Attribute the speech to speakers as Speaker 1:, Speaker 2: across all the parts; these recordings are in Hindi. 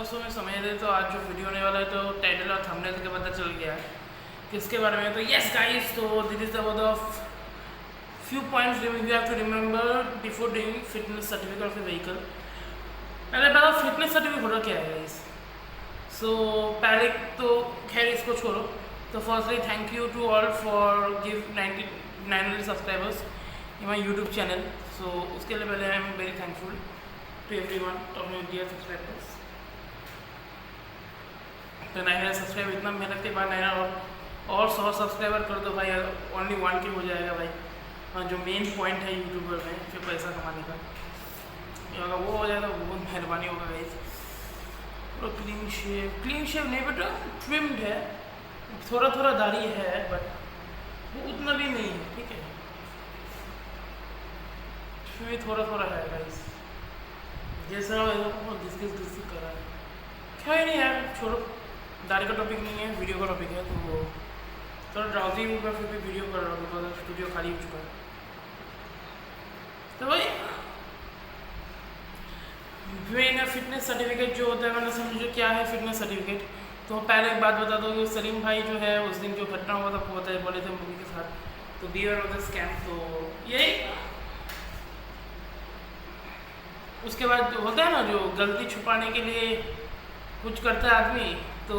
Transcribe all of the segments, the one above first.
Speaker 1: दोस्तों में समझ रहे तो आज जो वीडियो होने वाला है तो टाइटल और थंबनेल से पता चल गया है किसके बारे में। तो यस गाइस, तो this is about the few points you have to remember before doing fitness certificate of a vehicle। पहले बता फिटनेस सर्टिफिकेट होता क्या है गाइस। सो पहले तो खैर इसको छोड़ो। तो firstly thank you to all for give 900 subscribers in my YouTube channel. So उसके लिए पहले I am very thankful to every one of my dear subscribers. तो 900 सब्सक्राइबर, इतना मेहनत के बाद 900 और 100 सब्सक्राइबर कर दो भाई, ओनली 1K हो जाएगा भाई। हाँ, जो मेन पॉइंट है यूट्यूबर में फिर पैसा कमाने का, अगर वो हो जाए तो बहुत मेहरबानी होगा गाइस। और क्लीन शेव नहीं बेटा, ट्रिम्ड है, थोड़ा थोड़ा दाढ़ी है बट वो उतना भी नहीं है, ठीक है, भी थोड़ा थोड़ा है गाइस। जैसा घिस कर रहा है, क्या नहीं यार, छोड़ो, दाढ़ी का टॉपिक नहीं है, वीडियो का टॉपिक है। तो वो थोड़ा ड्राउजी होगा, फिर भी वीडियो कर रहा हूँ बिकॉज स्टूडियो खाली हो चुका है। तो भाई फिटनेस सर्टिफिकेट जो होता है, मैंने समझो क्या है फिटनेस सर्टिफिकेट। तो पहले एक बात बता दो कि सलीम भाई जो है उस दिन जो घटना हुआ था वो बोले थे मूवी के साथ, तो बीयर ऑफ द स्कैम। तो यही उसके बाद जो होता है ना, जो गलती छुपाने के लिए कुछ करता है आदमी, तो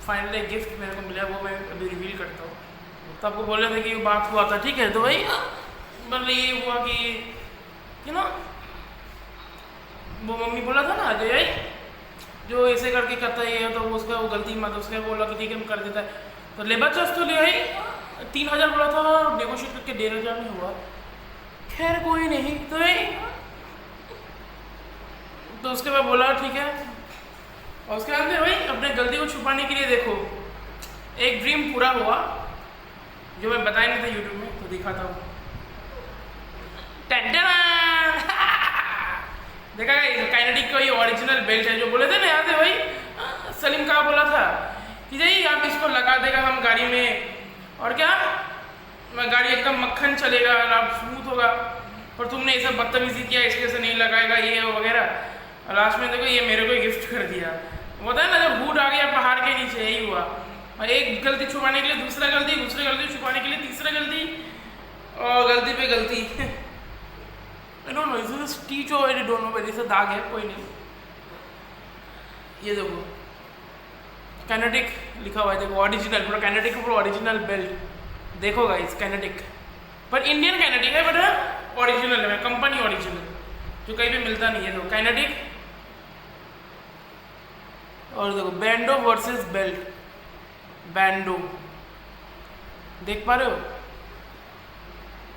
Speaker 1: फाइनली गिफ्ट मेरे को मिला, वो मैं अभी रिवील करता हूँ। तो आपको बोले थे कि ये बात हुआ था, ठीक है। तो भाई मतलब ये हुआ कि ना वो मम्मी बोला था ना जो ऐसे करके करता है ये, तो उसका वो गलती मत, उसने बोला कि ठीक है मैं कर देता है। तो लेबर चार्ज तो ले आई 3000 बोला था, नेगोशिएट करके 1500 में हुआ। खैर कोई नहीं। तो उसके बाद बोला ठीक है। और उसके बाद भाई अपने गलती को छुपाने के लिए देखो एक ड्रीम पूरा हुआ जो मैं बताया नहीं था यूट्यूब में, तो दिखाता हूँ। देखा काइनेटिक का ये ओरिजिनल बेल्ट है, जो बोले थे ना, याद है भाई सलीम का बोला था कि जी आप इसको लगा देगा हम गाड़ी में, और क्या गाड़ी एकदम मक्खन चलेगा, आप स्मूथ होगा। पर तुमने ये सब बदतमीजी किया, इसके से नहीं लगाएगा ये वगैरह। लास्ट में देखो ये मेरे को गिफ्ट कर दिया। होता है ना जब भूत आ गया पहाड़ के नीचे, यही हुआ। और एक गलती छुपाने के लिए दूसरी गलती छुपाने के लिए तीसरा गलती, और गलती पे गलती। I don't know, is teach और आई डोंट नो, मेरे से दाग है, कोई नहीं। ये देखो काइनेटिक लिखा हुआ है, देखो ओरिजिनल, पूरा काइनेटिक पूरा ओरिजिनल बेल्ट। देखो गाइस काइनेटिक, पर इंडियन काइनेटिक है, बट ओरिजिनल है, कंपनी ओरिजिनल, जो कहीं भी मिलता नहीं है। तो काइनेटिक, और देखो बैंडो वर्सेस बेल्ट, बैंडो देख पा रहे हो।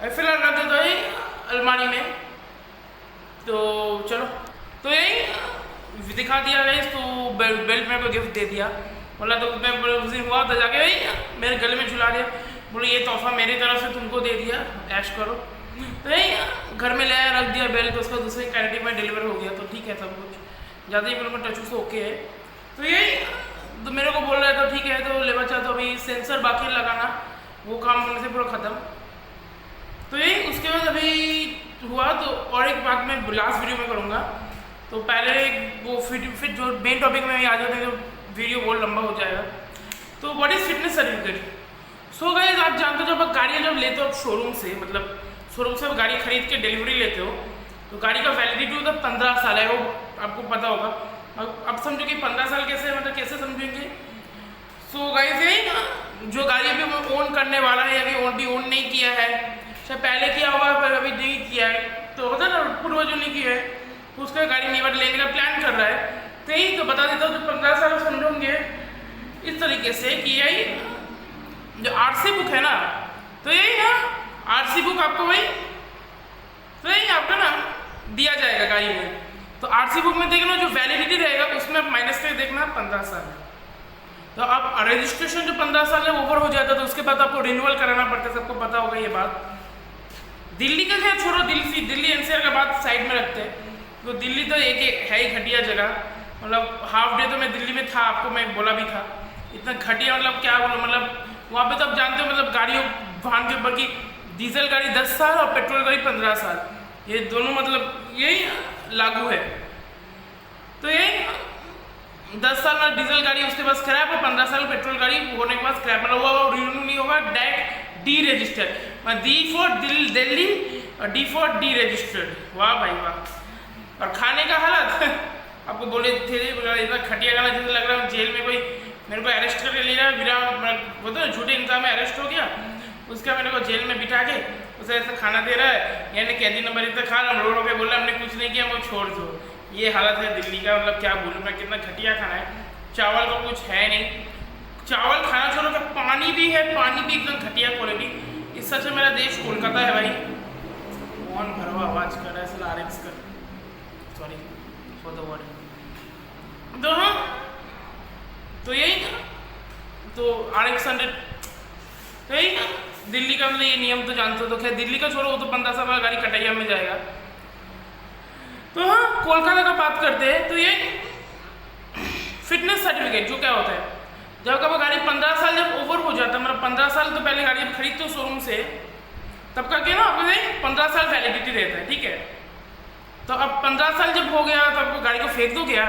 Speaker 1: फिलहाल रख देता है अलमारी में। तो चलो, तो यही दिखा दिया गया। तो बेल्ट मेरे को गिफ्ट दे दिया, बोला तो मैं उस दिन हुआ था जाके भाई मेरे गले में झुला दिया, बोले ये तोहफा मेरी तरफ से तुमको दे दिया, ऐश करो। तो यही घर में ले आया, रख दिया बेल्ट, तो उसका दूसरे कैरेटिक में डिलीवर हो गया। तो ठीक है, सब कुछ ज़्यादा ही मेरे को टच से ओके है। तो यही तो मेरे को बोल रहा है, तो ठीक है। तो लेबर चाह, तो अभी सेंसर बाकी लगाना, वो काम होने से पूरा ख़त्म। तो यही उसके बाद अभी हुआ। तो और एक बात मैं लास्ट वीडियो में करूँगा। तो पहले वो फिट जो मेन टॉपिक में आ जाते हैं, तो वीडियो बहुत लंबा हो जाएगा। तो what is fitness certificate. So guys, आप जानते हो जब आप गाड़ियाँ जब लेते हो आप शोरूम से, मतलब शोरूम से आप गाड़ी खरीद के डिलीवरी लेते हो, तो गाड़ी का वैलिडिटी होता है 15 साल है, वो आपको पता होगा। अब समझो कि 15 साल कैसे, मतलब कैसे समझेंगे। सो गाइस, यही जो गाड़ी अभी वो ओन करने वाला है, अभी ओन नहीं किया है, शायद पहले किया होगा पर अभी नहीं किया है, तो होता है ना पूर्वजों ने किया है, तो उसका गाड़ी नहीं लेने का प्लान कर रहा है। तो यही तो बता देता हूँ, जो 15 साल समझोगे इस तरीके से कि यही जो आरसी बुक है ना, तो यही ना आरसी बुक आपको वही, तो यही आपका ना दिया जाएगा गाड़ी में। तो आरसी बुक में देखना जो वैलिडिटी रहेगा उसमें माइनस पे देखना 15 साल है। तो अब रजिस्ट्रेशन जो 15 साल है ओवर हो जाता है, तो उसके बाद आपको रिन्यूअल कराना पड़ता है, सबको पता होगा ये बात। दिल्ली का क्या छोड़ो, दिल्ली एनसीआर का बात साइड में रखते हैं। तो दिल्ली तो एक है ही घटिया जगह, मतलब हाफ डे तो मैं दिल्ली में था, आपको मैं बोला भी था, इतना घटिया, मतलब क्या बोलो, मतलब वहाँ पे तो आप जानते हो, मतलब गाड़ियों वाहन के ऊपर की डीजल गाड़ी 10 साल और पेट्रोल गाड़ी 15 साल, ये दोनों मतलब यही लागू है। तो यही 10 साल में डीजल गाड़ी उसके पास क्रैप और 15 साल पेट्रोल गाड़ी होने के बाद क्रैप, मतलब वो रिन्यू नहीं होगा, direct D registered, D for Delhi और डी फॉर डी रजिस्टर्ड। वाह भाई वाह। और खाने का हालत आपको बोले थे इतना खटिया गाना जैसे लग रहा है जेल में कोई मेरे को अरेस्ट करके ले रहा है, बिना बोलते ना झूठे इंतजाम में अरेस्ट हो गया, उसका मेरे को जेल में बिठा के उसे ऐसा खाना दे रहा है, यानी कैदी नंबर इतना खा रहा, रो रो के बोल रहा हमने कुछ नहीं किया, मैं छोड़ दो। ये हालत है दिल्ली का, मतलब क्या बोलूँ मैं, कितना घटिया खाना है। चावल का कुछ है नहीं, चावल खाना छोड़ो तो पानी भी है, पानी भी एकदम घटिया क्वालिटी। इस सच में मेरा देश कोलकाता है भाई। कौन भरवा आवाज कर रहा है सर, आरएक्स कर, सॉरी फॉर द वर्ड। तो हाँ, तो यही तो RX 100 तो यही दिल्ली का, मतलब ये नियम तो जानते हो। तो खैर दिल्ली का छोड़ो, वो तो 15 साल वाला गाड़ी कटैया में जाएगा। तो हाँ, कोलकाता का बात करते हैं। तो ये फिटनेस सर्टिफिकेट जो क्या होता है, जब कब गाड़ी 15 साल जब ओवर हो जाता है, मतलब 15 साल तो पहले गाड़ी खरीदते हो शोरूम से, तब का क्या ना आपको 15 साल वैलिडिटी रहता है, ठीक है। तो अब 15 साल जब हो गया तो आपको गाड़ी को फेंक दो क्या,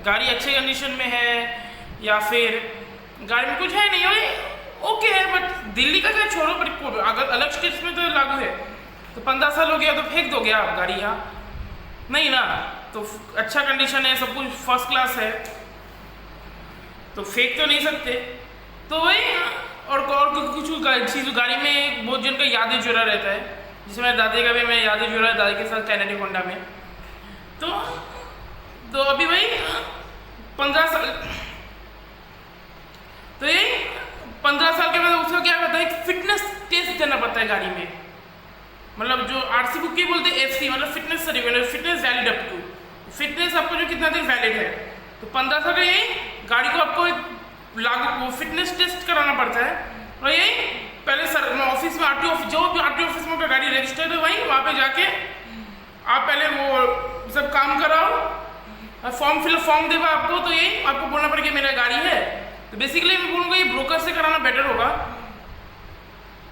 Speaker 1: गाड़ी अच्छे कंडीशन में है या फिर गाड़ी में कुछ है नहीं भाई, ओके है। बट दिल्ली का क्या छोड़ो, बट अगर अलग स्टेट्स में तो लागू है, तो 15 साल हो गया तो फेंक दोगे आप गाड़ी यहाँ, नहीं ना। तो अच्छा कंडीशन है, सब कुछ फर्स्ट क्लास है, तो फेंक तो नहीं सकते। तो वही और कुछ चीज़ गाड़ी में बहुत जन का यादें जुड़ा रहता है, जिसमें मेरे दादी का भी मैं यादें जुड़ा है, दादी के साथ कैनेडी होंडा में। तो अभी भाई 15 साल, तो ये 15 साल के बाद उसका क्या होता है, फिटनेस टेस्ट देना पड़ता है गाड़ी में, मतलब जो RC बुक की बोलते हैं FC, मतलब fitness certificate, fitness valid up to, fitness आपको जो कितना देर वैलिड है। तो 15 साल का यही गाड़ी को आपको एक लागू फिटनेस टेस्ट कराना पड़ता है। और यही पहले सर ऑफिस में RTO ऑफिस, जो भी RTO ऑफिस में गाड़ी रजिस्टर्ड है वहीं वहाँ पे जाके आप पहले वो सब काम कराओ, फॉर्म देगा आपको। तो यही आपको बोलना पड़ेगा मेरा गाड़ी है। तो बेसिकली मैं बोलूँगा ये ब्रोकर से कराना बेटर होगा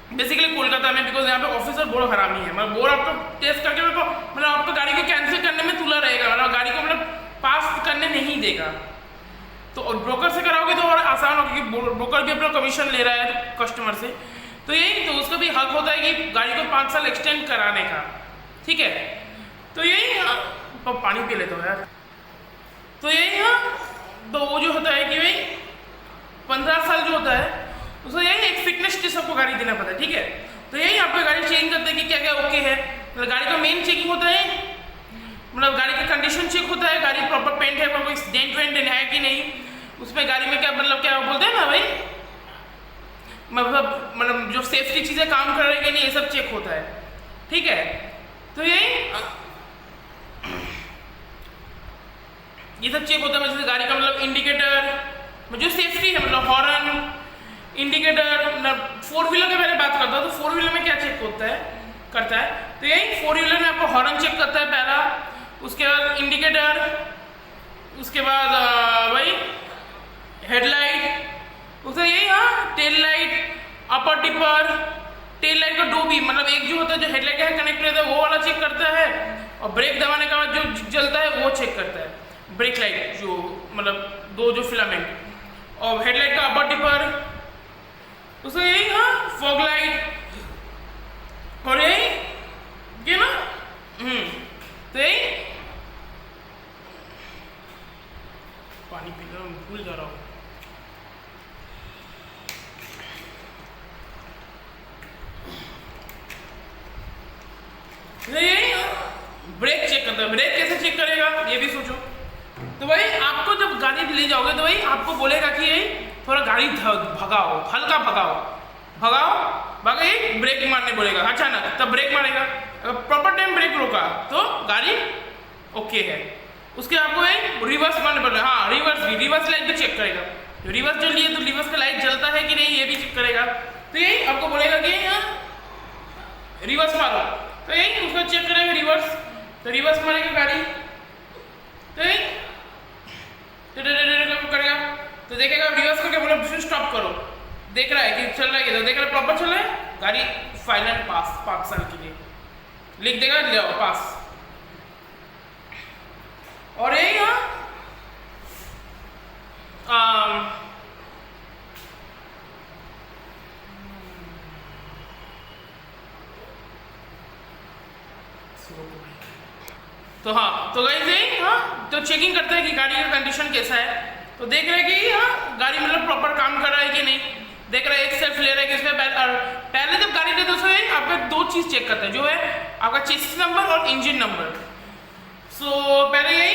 Speaker 1: बेसिकली कोलकाता में, बिकॉज यहाँ पे ऑफिसर बहुत हरामी है, मतलब बोर आपको टेस्ट करके मतलब आपको गाड़ी को कैंसिल करने में तुला रहेगा, मतलब गाड़ी को मतलब पास करने नहीं देगा। तो और ब्रोकर से कराओगे तो और आसान होगा, क्योंकि ब्रोकर भी अपना कमीशन ले रहा है कस्टमर से। तो यही तो उसका भी हक होता है कि गाड़ी को 5 साल एक्सटेंड कराने का, ठीक है। तो यही पानी पी लेते हो यार। तो यही तो वो जो होता है कि भाई 15 साल जो होता है उसको यही एक फिटनेस टेस्ट आपको गाड़ी देना पड़ता है, ठीक है। तो यही आपको गाड़ी चेक करते हैं कि क्या क्या ओके है, मतलब गाड़ी का मेन चेकिंग होता है, मतलब गाड़ी का कंडीशन चेक होता है, गाड़ी प्रॉपर पेंट है, कोई डेंट वेंट है कि नहीं, उसमें गाड़ी में क्या मतलब क्या बोलते हैं ना भाई, मतलब जो सेफ्टी चीज़ें काम कर रही है कि नहीं, ये सब चेक होता है, ठीक है। तो ये सब चेक होता है, जैसे गाड़ी का मतलब इंडिकेटर, जो सेफ्टी है, मतलब हॉर्न, इंडिकेटर, मतलब 4 व्हीलर की पहले बात करता हूँ। तो 4 व्हीलर में क्या चेक करता है, तो यही 4 व्हीलर में आपको हॉर्न चेक करता है पहला, उसके बाद इंडिकेटर, उसके बाद वही हेडलाइट, उसका यही टेल लाइट, अपर टिपर, टेल लाइट का डोबी, मतलब एक जो होता है जो हेडलाइट का कनेक्ट रहता है वो वाला चेक करता है, और ब्रेक दबाने के बाद जो जलता है वो चेक करता है, ब्रेक लाइट जो मतलब 2 जो फिलामेंट, और हेडलाइट का अपर टिपर, उसका यही फॉग लाइट, और यही ये ना तो यही पानी पी रहा हूँ, भूल जा रहा हूँ। यही ब्रेक चेक करता है। ब्रेक कैसे चेक करेगा ये भी सोचो। तो भाई आपको जब गाड़ी ले जाओगे तो भाई आपको बोलेगा कि यही थोड़ा गाड़ी भगाओ, हल्का भगाओ, ब्रेक मारने बोलेगा अचानक, तब ब्रेक मारेगा। अगर प्रॉपर टाइम ब्रेक रोका तो गाड़ी ओके है। उसके आपको रिवर्स मारने पड़ेगा, रिवर्स लाइट भी चेक करेगा, रिवर्स जल लिए तो रिवर्स का लाइट जलता है कि नहीं ये भी चेक करेगा। तो यही आपको बोलेगा कि रिवर्स मारो, तो यही उसका चेक करेगा रिवर्स, तो रिवर्स मारेगा गाड़ी, तो यही करेगा, तो देखेगा रिवर्स करके बोला फिर स्टॉप करो, देख रहा है कि चल रहा है, तो देख रहा है प्रॉपर चल रहा है, गाड़ी फाइनल पास 5 साल के लिए लिख देगा, ले आओ पास। और यही तो हाँ, तो गाइस हाँ, तो चेकिंग करते हैं कि गाड़ी का कंडीशन कैसा है। तो देख रहे हैं कि हाँ गाड़ी मतलब प्रॉपर काम कर रहा है कि नहीं। देख रहे हैं एक सेल्फ ले रहा है कि इसमें पहले जब गाड़ी लेते तो आपका दो चीज़ चेक करता है, जो है आपका चेसिस नंबर और इंजन नंबर। सो पहले यही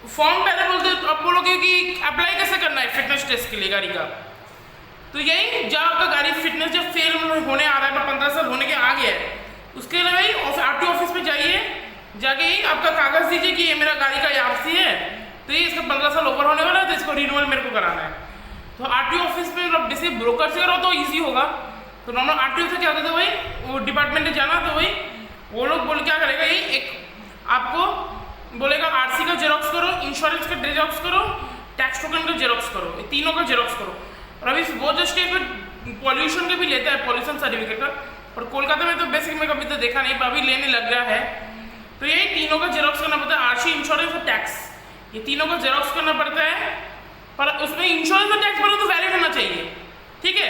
Speaker 1: फॉर्म पहले बोलते आप बोलोगे कि अप्लाई कैसे करना है फिटनेस टेस्ट के लिए गाड़ी का। तो यही जब आपका गाड़ी फिटनेस जब फेल होने आ रहा है, 15 साल होने के आ गया है, उसके लिए भाई आरटीओ ऑफिस में जाइए, जाके ही आपका कागज दीजिए कि ये मेरा गाड़ी का आरसी है, तो ये इसका 15 साल ओवर होने वाला है, तो इसको रिन्यूअल मेरे को कराना है। तो आरटीओ ऑफिस में मतलब जैसे ब्रोकर से करो तो ईजी होगा। तो नॉर्मल आरटीओ से क्या होता है भाई, वो डिपार्टमेंट में जाना, तो भाई वो लोग बोल क्या करेगा, ये एक आपको बोलेगा आरसी का जेरोक्स करो, इंश्योरेंस का जेरोक्स करो, टैक्स टोकन का जेरोक्स करो, ये तीनों का जेरोक्स करो। और अभी वो जो स्टेट में पॉल्यूशन का भी लेता है, पॉल्यूशन सर्टिफिकेट का, और कोलकाता में तो बेसिक में कभी तो देखा नहीं, अभी लेने लग गया है। तो ये तीनों का जेरोक्स करना पड़ता है, आरसी, इंश्योरेंस और टैक्स, ये तीनों का जेरोक्स करना पड़ता है। पर उसमें इंश्योरेंस और टैक्स बोलो तो वैलिड होना चाहिए, ठीक है।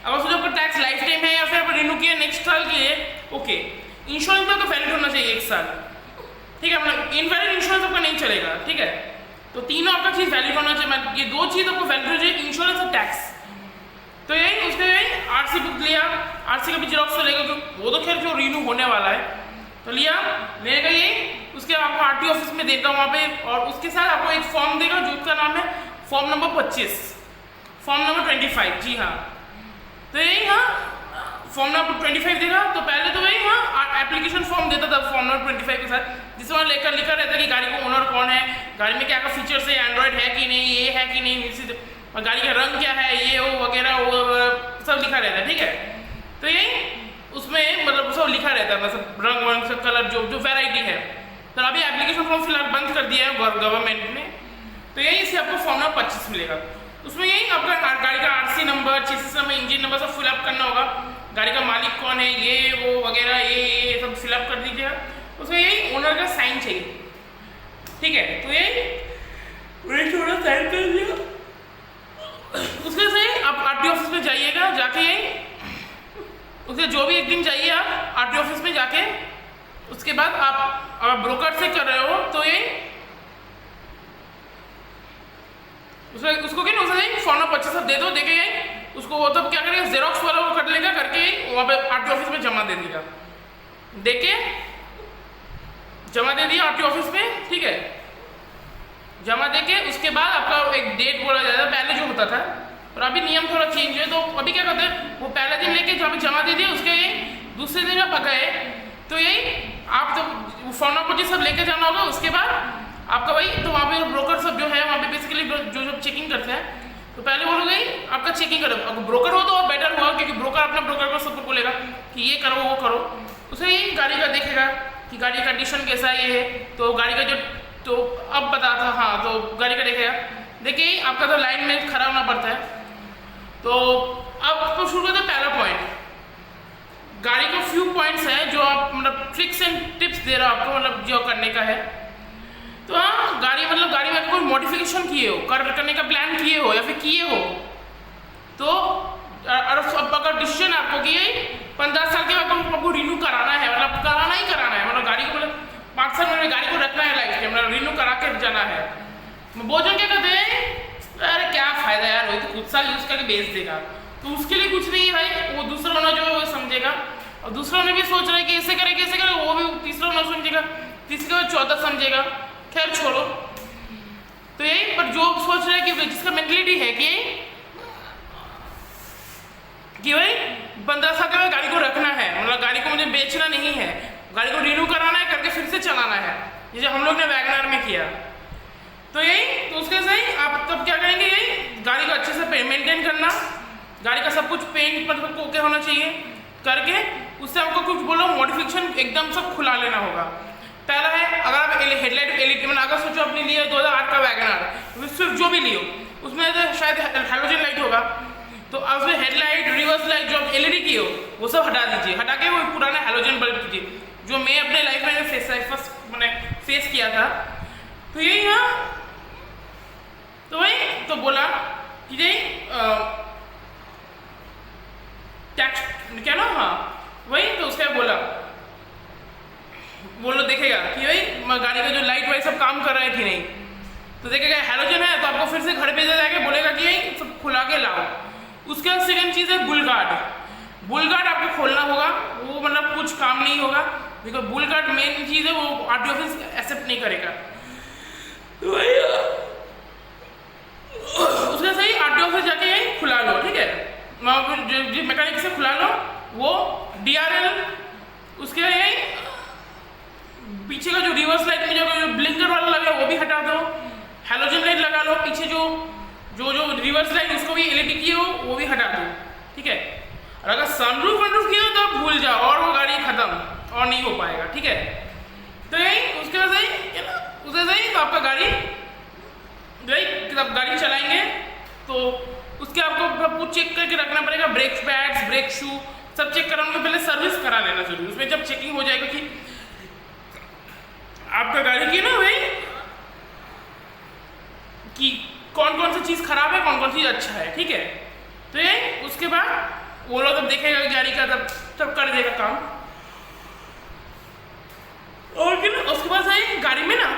Speaker 1: अगर सोचो आपका टैक्स लाइफ टाइम है या फिर आप रिन्यू किए नेक्स्ट साल के लिए, ओके, इंश्योरेंस तो वैलिड होना चाहिए 1 साल, ठीक है। मतलब इनवैलिड इंश्योरेंस आपका नहीं चलेगा, ठीक है। तो तीनों आपका चीज़ वैलिड होना चाहिए, ये दो चीज़ आपको वैलिड हो चाहिए, इंश्योरेंस और टैक्स। तो यही उसने यही आरसी बुक लिया, आरसी का भी जेरोक्स लेगा, क्योंकि वो तो खैर जो रिन्यू होने वाला है, तो लिया लेगा ये, उसके आपको आरटीओ ऑफिस में देता हूँ वहाँ पे, और उसके साथ आपको एक फॉर्म देगा जो उसका नाम है फॉर्म नंबर 25, फॉर्म नंबर 25, जी हाँ। तो यही हाँ फॉर्म नंबर 25 देगा। तो पहले तो वही हाँ एप्लीकेशन फॉर्म देता था फॉर्म नंबर 25 के साथ, जिसमें लिखा रहता है कि गाड़ी का ओनर कौन है, गाड़ी में क्या क्या फीचर्स है, एंड्रॉयड है कि नहीं, ये है कि नहीं, और गाड़ी का रंग क्या है, ये वो वगैरह वो सब लिखा रहता है, ठीक है। तो यही उसमें मतलब सब लिखा रहता है, मतलब रंग वंग सब कलर जो वैरायटी है। तो अभी एप्लीकेशन फॉर्म फिलहाल बंद कर दिया है गवर्नमेंट ने। तो यही से आपको फॉर्म नंबर 25 मिलेगा। उसमें यही आपका गाड़ी का RC number, chassis number, engine number सब फिलअप करना होगा, गाड़ी का मालिक कौन है, ये वो वगैरह ये सब फिलअप कर दीजिएगा। उसमें यही ओनर का साइन चाहिए, ठीक है। तो यही थोड़ा साइन कर दिया। उसके से आप आरटीओ ऑफिस में जाइएगा, जाके यही उसके जो भी एक दिन जाइए आप आरटीओ ऑफिस में जाके, उसके बाद आप अगर ब्रोकर से कर रहे हो तो ये उसको क्या उसने फॉर्म नंबर 25 दे दो, देके उसको वो तो क्या करेगा जेरोक्स वाला वो कर लेगा, करके वहाँ पे आरटीओ ऑफिस में जमा दे देगा, देके जमा दे दिया आरटीओ ऑफिस में, ठीक है। जमा देके उसके बाद आपका एक डेट बोला जाता है, पहले जो होता था, और अभी नियम थोड़ा चेंज है। तो अभी क्या करते हैं, वो पहले दिन लेके जब जमा दे दिया, उसके दूसरे दिन में पकाए, तो यही आप तो फॉर्म नंबर सब लेके जाना होगा। उसके बाद आपका भाई तो वहाँ पे ब्रोकर सब जो है वहाँ पे बेसिकली जो चेकिंग करते हैं, तो पहले वो लोग आपका चेकिंग करो। अगर ब्रोकर हो तो और बेटर हुआ, क्योंकि ब्रोकर अपना ब्रोकर को सबको बोलेगा कि ये करो वो करो, उसे ही गाड़ी का देखेगा कि गाड़ी का कंडीशन कैसा है, ये है तो गाड़ी का जो तो अब बता था हाँ, तो गाड़ी का देखेगा। देखिए आपका तो लाइन में खड़ा होना पड़ता है। तो अब आपको शुरू करते पहला पॉइंट, गाड़ी का फ्यू पॉइंट्स हैं जो आप मतलब ट्रिक्स एंड टिप्स दे रहा आपको, मतलब जो करने का है। तो हाँ गाड़ी मतलब गाड़ी में कोई मॉडिफिकेशन किए हो, करने का प्लान किए हो या फिर किए हो, तो अगर डिसीजन आपको कि 15 साल के बाद आपको रिन्यू कराना है, मतलब कराना ही कराना है, मतलब गाड़ी को मतलब 5 साल में गाड़ी को रखना है लाइफ टाइम, मतलब रिन्यू करा के जाना है। बहुत जन क्या कहते हैं, अरे क्या फायदा यार, वही तो कुछ साल यूज करके बेच देगा, तो उसके लिए कुछ नहीं है भाई। वो दूसरा होना जो वो समझेगा, और दूसरा ने भी सोच रहा है कि ऐसे करे कैसे करे, वो भी तीसरा होना समझेगा, तीसरा चौथा समझेगा, खैर छोड़ो। तो यही पर जो सोच रहा है कि जिसका मेंटलिटी है कि भाई 15 साल के बाद गाड़ी को रखना है, मतलब गाड़ी को मुझे बेचना नहीं है, गाड़ी को रिन्यू कराना है, करके फिर से चलाना है, जैसे हम लोग ने वैगनआर में किया। तो यही तो उसके सही आप तब क्या करेंगे, यही गाड़ी को अच्छे से मेंटेन करना, गाड़ी का सब कुछ पेंट मतलब ओके होना चाहिए करके, उससे आपको कुछ बोलो मॉडिफिकेशन एकदम सब खुला लेना होगा। पहला है, अगर आप हेडलाइट एलईडी मतलब अगर सोचो अपने लिए 2008 का वैगनआर, सिर्फ जो भी लियो उसमें तो शायद हैलोजन लाइट होगा, तो आप उसमें हेडलाइट रिवर्स लाइट जो एलईडी की हो वो सब हटा दीजिए, हटा के वो पुराना हैलोजन बल्ब कीजिए, जो मैं अपने लाइफ में फर्स्ट मैंने फेस किया था। तो यही हाँ तो वही तो बोला कि जी टैक्स क्या ना, हाँ वही तो उसका बोला, वो लोग देखेगा कि भाई गाड़ी का जो लाइट वाइट सब काम कर रहा है कि नहीं, तो देखेगा हैलोजन है तो आपको फिर से घर पे जाके बोलेगा कि भाई सब खुला के लाओ। उसके बाद सेकंड चीज़ है बुल गार्ड। बुल गार्ड आपको खोलना होगा, वो मतलब कुछ काम नहीं होगा, बिकॉज बुल गार्ड मेन चीज़ है, वो आरटीओ ऑफिस एक्सेप्ट नहीं करेगा। तो भाई उसका सही आरटीओ ऑफिस जाके यही खुला लो, ठीक है, वहाँ पर जो मैकेनिक से खुला लो। वो डीआरएल, उसके यही पीछे का जो रिवर्स लाइट में जो ब्लिंकर वाला लगा है वो भी हटा दो, हैलोजन लाइट लगा लो, पीछे जो जो जो रिवर्स लाइट उसको भी एलईडी की हो वो भी हटा दो, ठीक है। और अगर सनरूफ वनरूफ किया तो आप भूल जाओ, और वो गाड़ी खत्म और नहीं हो पाएगा, ठीक है। तो यही उसके बाद सही उससे सही तो आपका गाड़ी जब गाड़ी चलाएंगे तो उसके आपको कुछ चेक करके रखना पड़ेगा, ब्रेक पैड्स, ब्रेक शू सब चेक कराने पहले सर्विस करा लेना जरूरी। उसमें जब चेकिंग हो जाएगा कि आपका गाड़ी की ना भाई कि कौन कौन सी चीज़ खराब है, कौन कौन सी अच्छा है, ठीक है। तो ये उसके बाद वो लोग जब देखेगा गाड़ी का तब कर देगा काम। और क्या ना उसके बाद सही गाड़ी में ना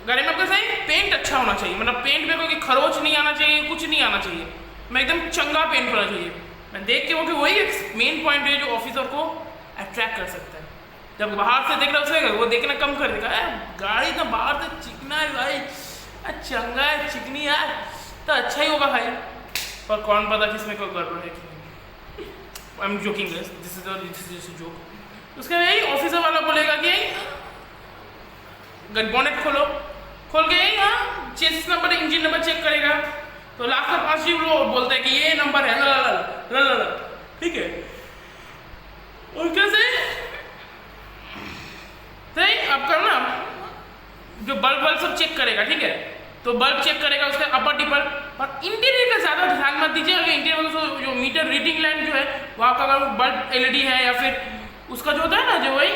Speaker 1: गाड़ी में आपका सही पेंट अच्छा होना चाहिए, मतलब पेंट में कोई खरोच नहीं आना चाहिए, कुछ नहीं आना चाहिए, मैं एकदम चंगा पेंट होना चाहिए। मैं देख के वो कि वही एक मेन पॉइंट है जो ऑफिसर को अट्रैक्ट कर सकता है। जब बाहर से देख रहा है वो देखना कम कर देगा, गाड़ी तो बाहर से चिकना है भाई, चंगा है चिकनी यार तो अच्छा ही होगा भाई, पर कौन पता किसमें कोई गड़बड़ है कि नहीं। I am joking, this is joke. उसका यही ऑफिसर वाला बोलेगा कि बोनेट खोलो, खोल के यही हाँ chassis number engine number check करेगा, तो लास्ट का 5 वो बोलता है कि ये नंबर है ला, ठीक है। और कैसे सही आपका ना जो बल्ब सब चेक करेगा, ठीक है, तो बल्ब चेक करेगा उसका अपर डिपर। और इंटीरियर का ज़्यादा ध्यान मत दीजिए, अगर इंटीरियर में जो मीटर रीडिंग लाइन जो है वहाँ का अगर बल्ब एलईडी है या फिर उसका जो होता है ना जो वही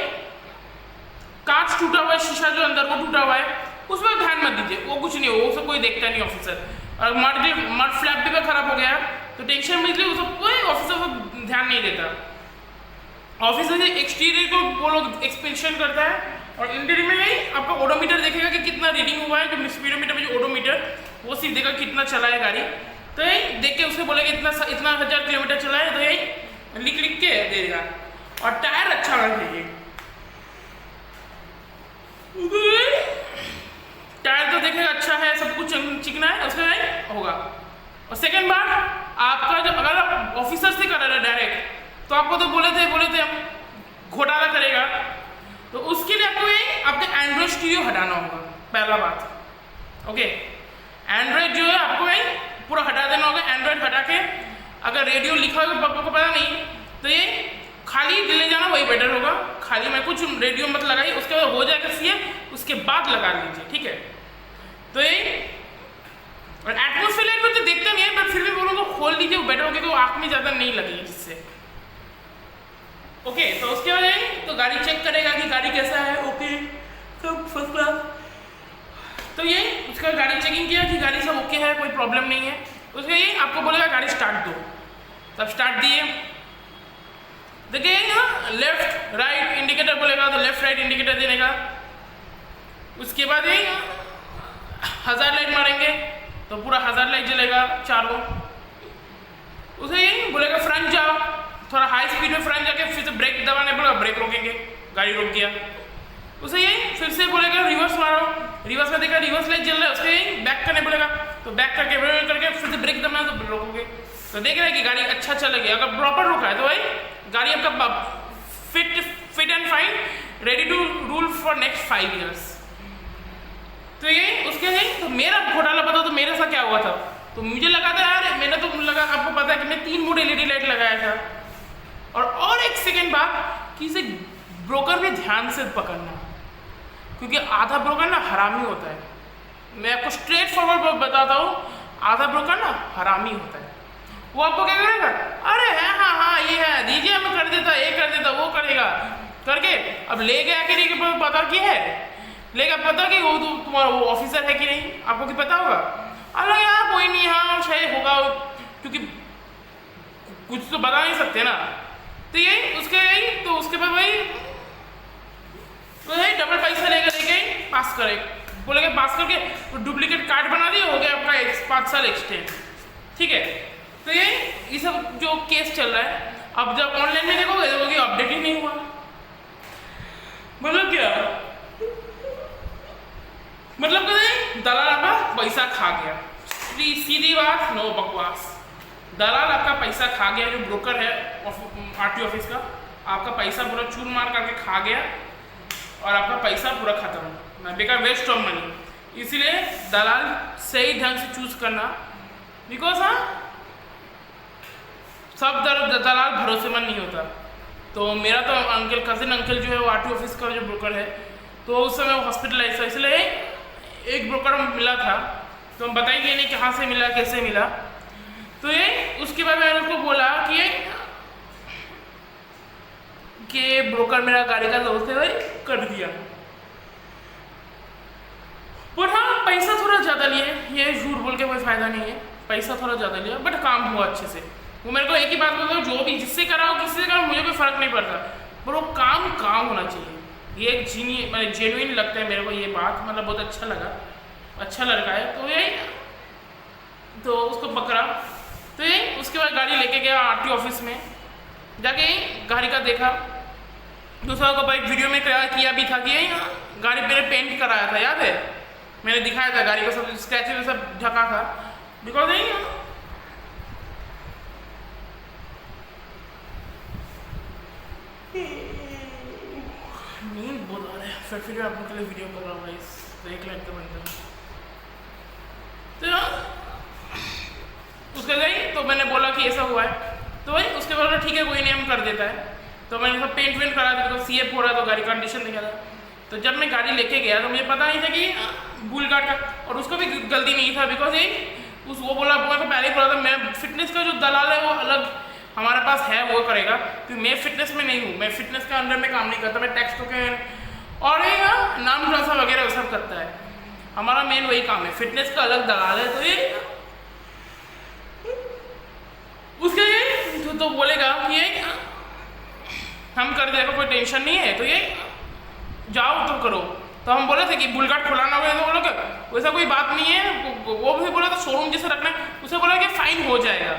Speaker 1: कांच टूटा हुआ है, शीशा जो अंदर वो टूटा हुआ है, उसमें ध्यान मत दीजिए, वो कुछ नहीं हो, वो सब कोई देखता नहीं ऑफिसर। और मड फ्लैप भी खराब हो गया तो टेंशन में इसलिए वो सब कोई ऑफिसर को ध्यान नहीं देता। ऑफिसर से एक्सटीरियर को वो लोग एक्सपेंशन करता है, और इंटीरियर में ही आपका ओडोमीटर देखेगा कि कितना रीडिंग हुआ है, जो स्पीडोमीटर में जो ओडोमीटर वो सिर्फ देखेगा कितना चला है गाड़ी, तो यही देख के उसको बोलेगा इतना 1000 किलोमीटर चला है, तो यही लिख के दे देगा। और टायर अच्छा होना चाहिए, टायर तो देखेगा अच्छा है, सब कुछ चिकना है, उसमें होगा। और सेकेंड बात आपका जो अगर आप ऑफिसर से कर रहे हैं डायरेक्ट, तो आपको तो बोले थे हम घोटाला करेगा, तो उसके लिए आपको ये आपका एंड्रॉइड स्टूडियो हटाना होगा, पहला बात। ओके, एंड्रॉइड जो है आपको ये पूरा हटा देना होगा। एंड्रॉइड हटा के अगर रेडियो लिखा होगा पापा को पता नहीं, तो ये खाली ले जाना वही बेटर होगा। खाली में कुछ रेडियो मत लगाइए, उसके बाद हो जाएगा सीए, उसके बाद लगा लीजिए, ठीक है। तो ये और एटमोस्फेयर लाइट में तो देखते नहीं है, बट फिर भी बोलो तो खोल लीजिए, वो बेटर होगा, तो आँख में ज़्यादा नहीं लगेगी जिससे। ओके, तो उसके बाद तो गाड़ी चेक करेगा कि गाड़ी कैसा है, ओके सब फर्स्ट क्लास। तो ये उसका गाड़ी चेकिंग किया कि गाड़ी सब ओके है, कोई प्रॉब्लम नहीं है। उसके ये आपको बोलेगा गाड़ी स्टार्ट दो, तब स्टार्ट दिए। देखिए यहाँ लेफ्ट राइट इंडिकेटर बोलेगा तो लेफ्ट राइट इंडिकेटर देने का। उसके बाद ये 1000 लाइट मारेंगे तो पूरा 1000 लाइट जलेगा चारों। उसे ये बोलेगा फ्रंट जाओ, थोड़ा हाई स्पीड में फ्रंट जाके फिर से ब्रेक दबाने पड़ेगा, ब्रेक रोकेंगे, गाड़ी रुक गया। उसे ये फिर से बोलेगा रिवर्स मारो, रिवर्स में देखा रिवर्स लाइट जल रहा है, उसके यही बैक करने पड़ेगा, तो बैक करके फिर से ब्रेक दबाना तो रोकोगे, तो देख रहे हैं कि गाड़ी अच्छा चलेगी। अगर प्रॉपर रुका है तो भाई गाड़ी आपका fit and fine, ready to rule for next 5 years। तो ये उसके है। तो मेरा घोटाला बताओ तो मेरे साथ क्या हुआ था, तो मुझे लगा था यार, मैंने तो लगा आपको पता है कि मैं 3 मोड एलईडी लाइट लगाया था। और एक सेकेंड बात कि इसे ब्रोकर भी ध्यान से पकड़ना, क्योंकि आधा ब्रोकर ना हरामी होता है। मैं आपको स्ट्रेट फॉरवर्ड बताता हूँ, आधा ब्रोकर ना हरामी होता है। वो आपको क्या करेगा, अरे हाँ ये है दीजिए, मैं कर देता, ये कर देता, वो करेगा करके अब ले गया कि नहीं पता की है, लेकिन पता कि वो तुम्हारा वो ऑफिसर है कि नहीं, आपको भी पता होगा। अरे यार कोई नहीं, हाँ शायद होगा, क्योंकि कुछ तो बता नहीं सकते ना। तो यही उसके बाद वही डबल पैसा लेके पास करे, बोलेंगे पास करके तो डुप्लीकेट कार्ड बना दिया, हो गया आपका 5 साल एक्सटेंड। ठीक है, तो ये सब जो केस चल रहा है, अब जब ऑनलाइन में देखोगे तो अपडेट ही नहीं हुआ। मतलब क्या, मतलब कहते दलाल आपका पैसा खा गया, सीधी बात, नो बकवास। दलाल आपका पैसा खा गया, जो ब्रोकर है आरटीओ ऑफिस का, आपका पैसा पूरा चूर मार करके खा गया और आपका पैसा पूरा खत्म, बेकार, वेस्ट ऑफ मनी। इसलिए दलाल सही ढंग से चूज करना, बिकॉज हाँ सब दलाल भरोसेमंद नहीं होता। तो मेरा तो कजिन अंकल जो है वो आरटीओ ऑफिस का जो ब्रोकर है, तो उस समय वो हॉस्पिटलाइज था, इसलिए एक ब्रोकर मिला था, तो हम बताएंगे नहीं कहाँ से मिला, कैसे मिला। तो ये उसके बाद मैंने उसको बोला कि ब्रोकर मेरा गाड़ी का दोस्त है भाई, कर दिया। बट हाँ पैसा थोड़ा ज़्यादा लिए, ये झूठ बोल के कोई फायदा नहीं है, पैसा थोड़ा ज़्यादा लिया बट काम हुआ अच्छे से। वो मेरे को एक ही बात बोलता है, जो भी जिससे कराओ किससे कराओ मुझे कोई फ़र्क नहीं पड़ता, पर वो काम होना चाहिए। ये एक जेन्युइन लगता है मेरे को ये बात, मतलब बहुत अच्छा लगा, अच्छा लड़का है। तो यही, तो उसको पकड़ा, तो यही उसके बाद गाड़ी लेके गया आरटीओ ऑफिस में, जाके गाड़ी का देखा, दूसरा को एक वीडियो में किया भी था कि यही गाड़ी मेरे पेंट कराया था, याद है मैंने दिखाया था, गाड़ी का सब स्क्रैचेस सब ढका था, बिकॉज यही नींद बहुत आ रहा है, फिर आप लोग के लिए वीडियो कर रहा हूँ गाइस, तो 1 लाख का बनता है। तो उसके गई, तो मैंने बोला कि ऐसा हुआ है, तो भाई उसके बाद ठीक है कोई नहीं, हम कर देता है। तो मैंने सब पेंट वेंट करा दिया, तो सीएफ हो रहा, तो गाड़ी कंडीशन देखा था। तो जब मैं गाड़ी लेके गया तो मुझे पता नहीं था कि बुल गार्ड का, और उसको भी गलती नहीं था, बिकॉज वो बोला, मैं तो पहले ही बोला था, मैं फिटनेस का जो दलाल है वो अलग हमारे पास है, वो करेगा, क्योंकि मैं फिटनेस में नहीं हूँ, मैं फिटनेस के अंडर में काम नहीं करता, मैं टैक्स टोकन और नाम ट्रांसफर वगैरह वो सब करता है, हमारा मेन वही काम है, फिटनेस का अलग दलाल है। तो ये उसके तो बोलेगा कि ये हम कर देगा, कोई टेंशन नहीं है, तो ये जाओ तो करो। तो हम बोले थे कि बुलगार्ड खुलाना होगा, तो बोलो कि वैसा कोई बात नहीं है, वो भी बोला था शोरूम जैसे रखना है, उसे बोला कि फाइन हो जाएगा।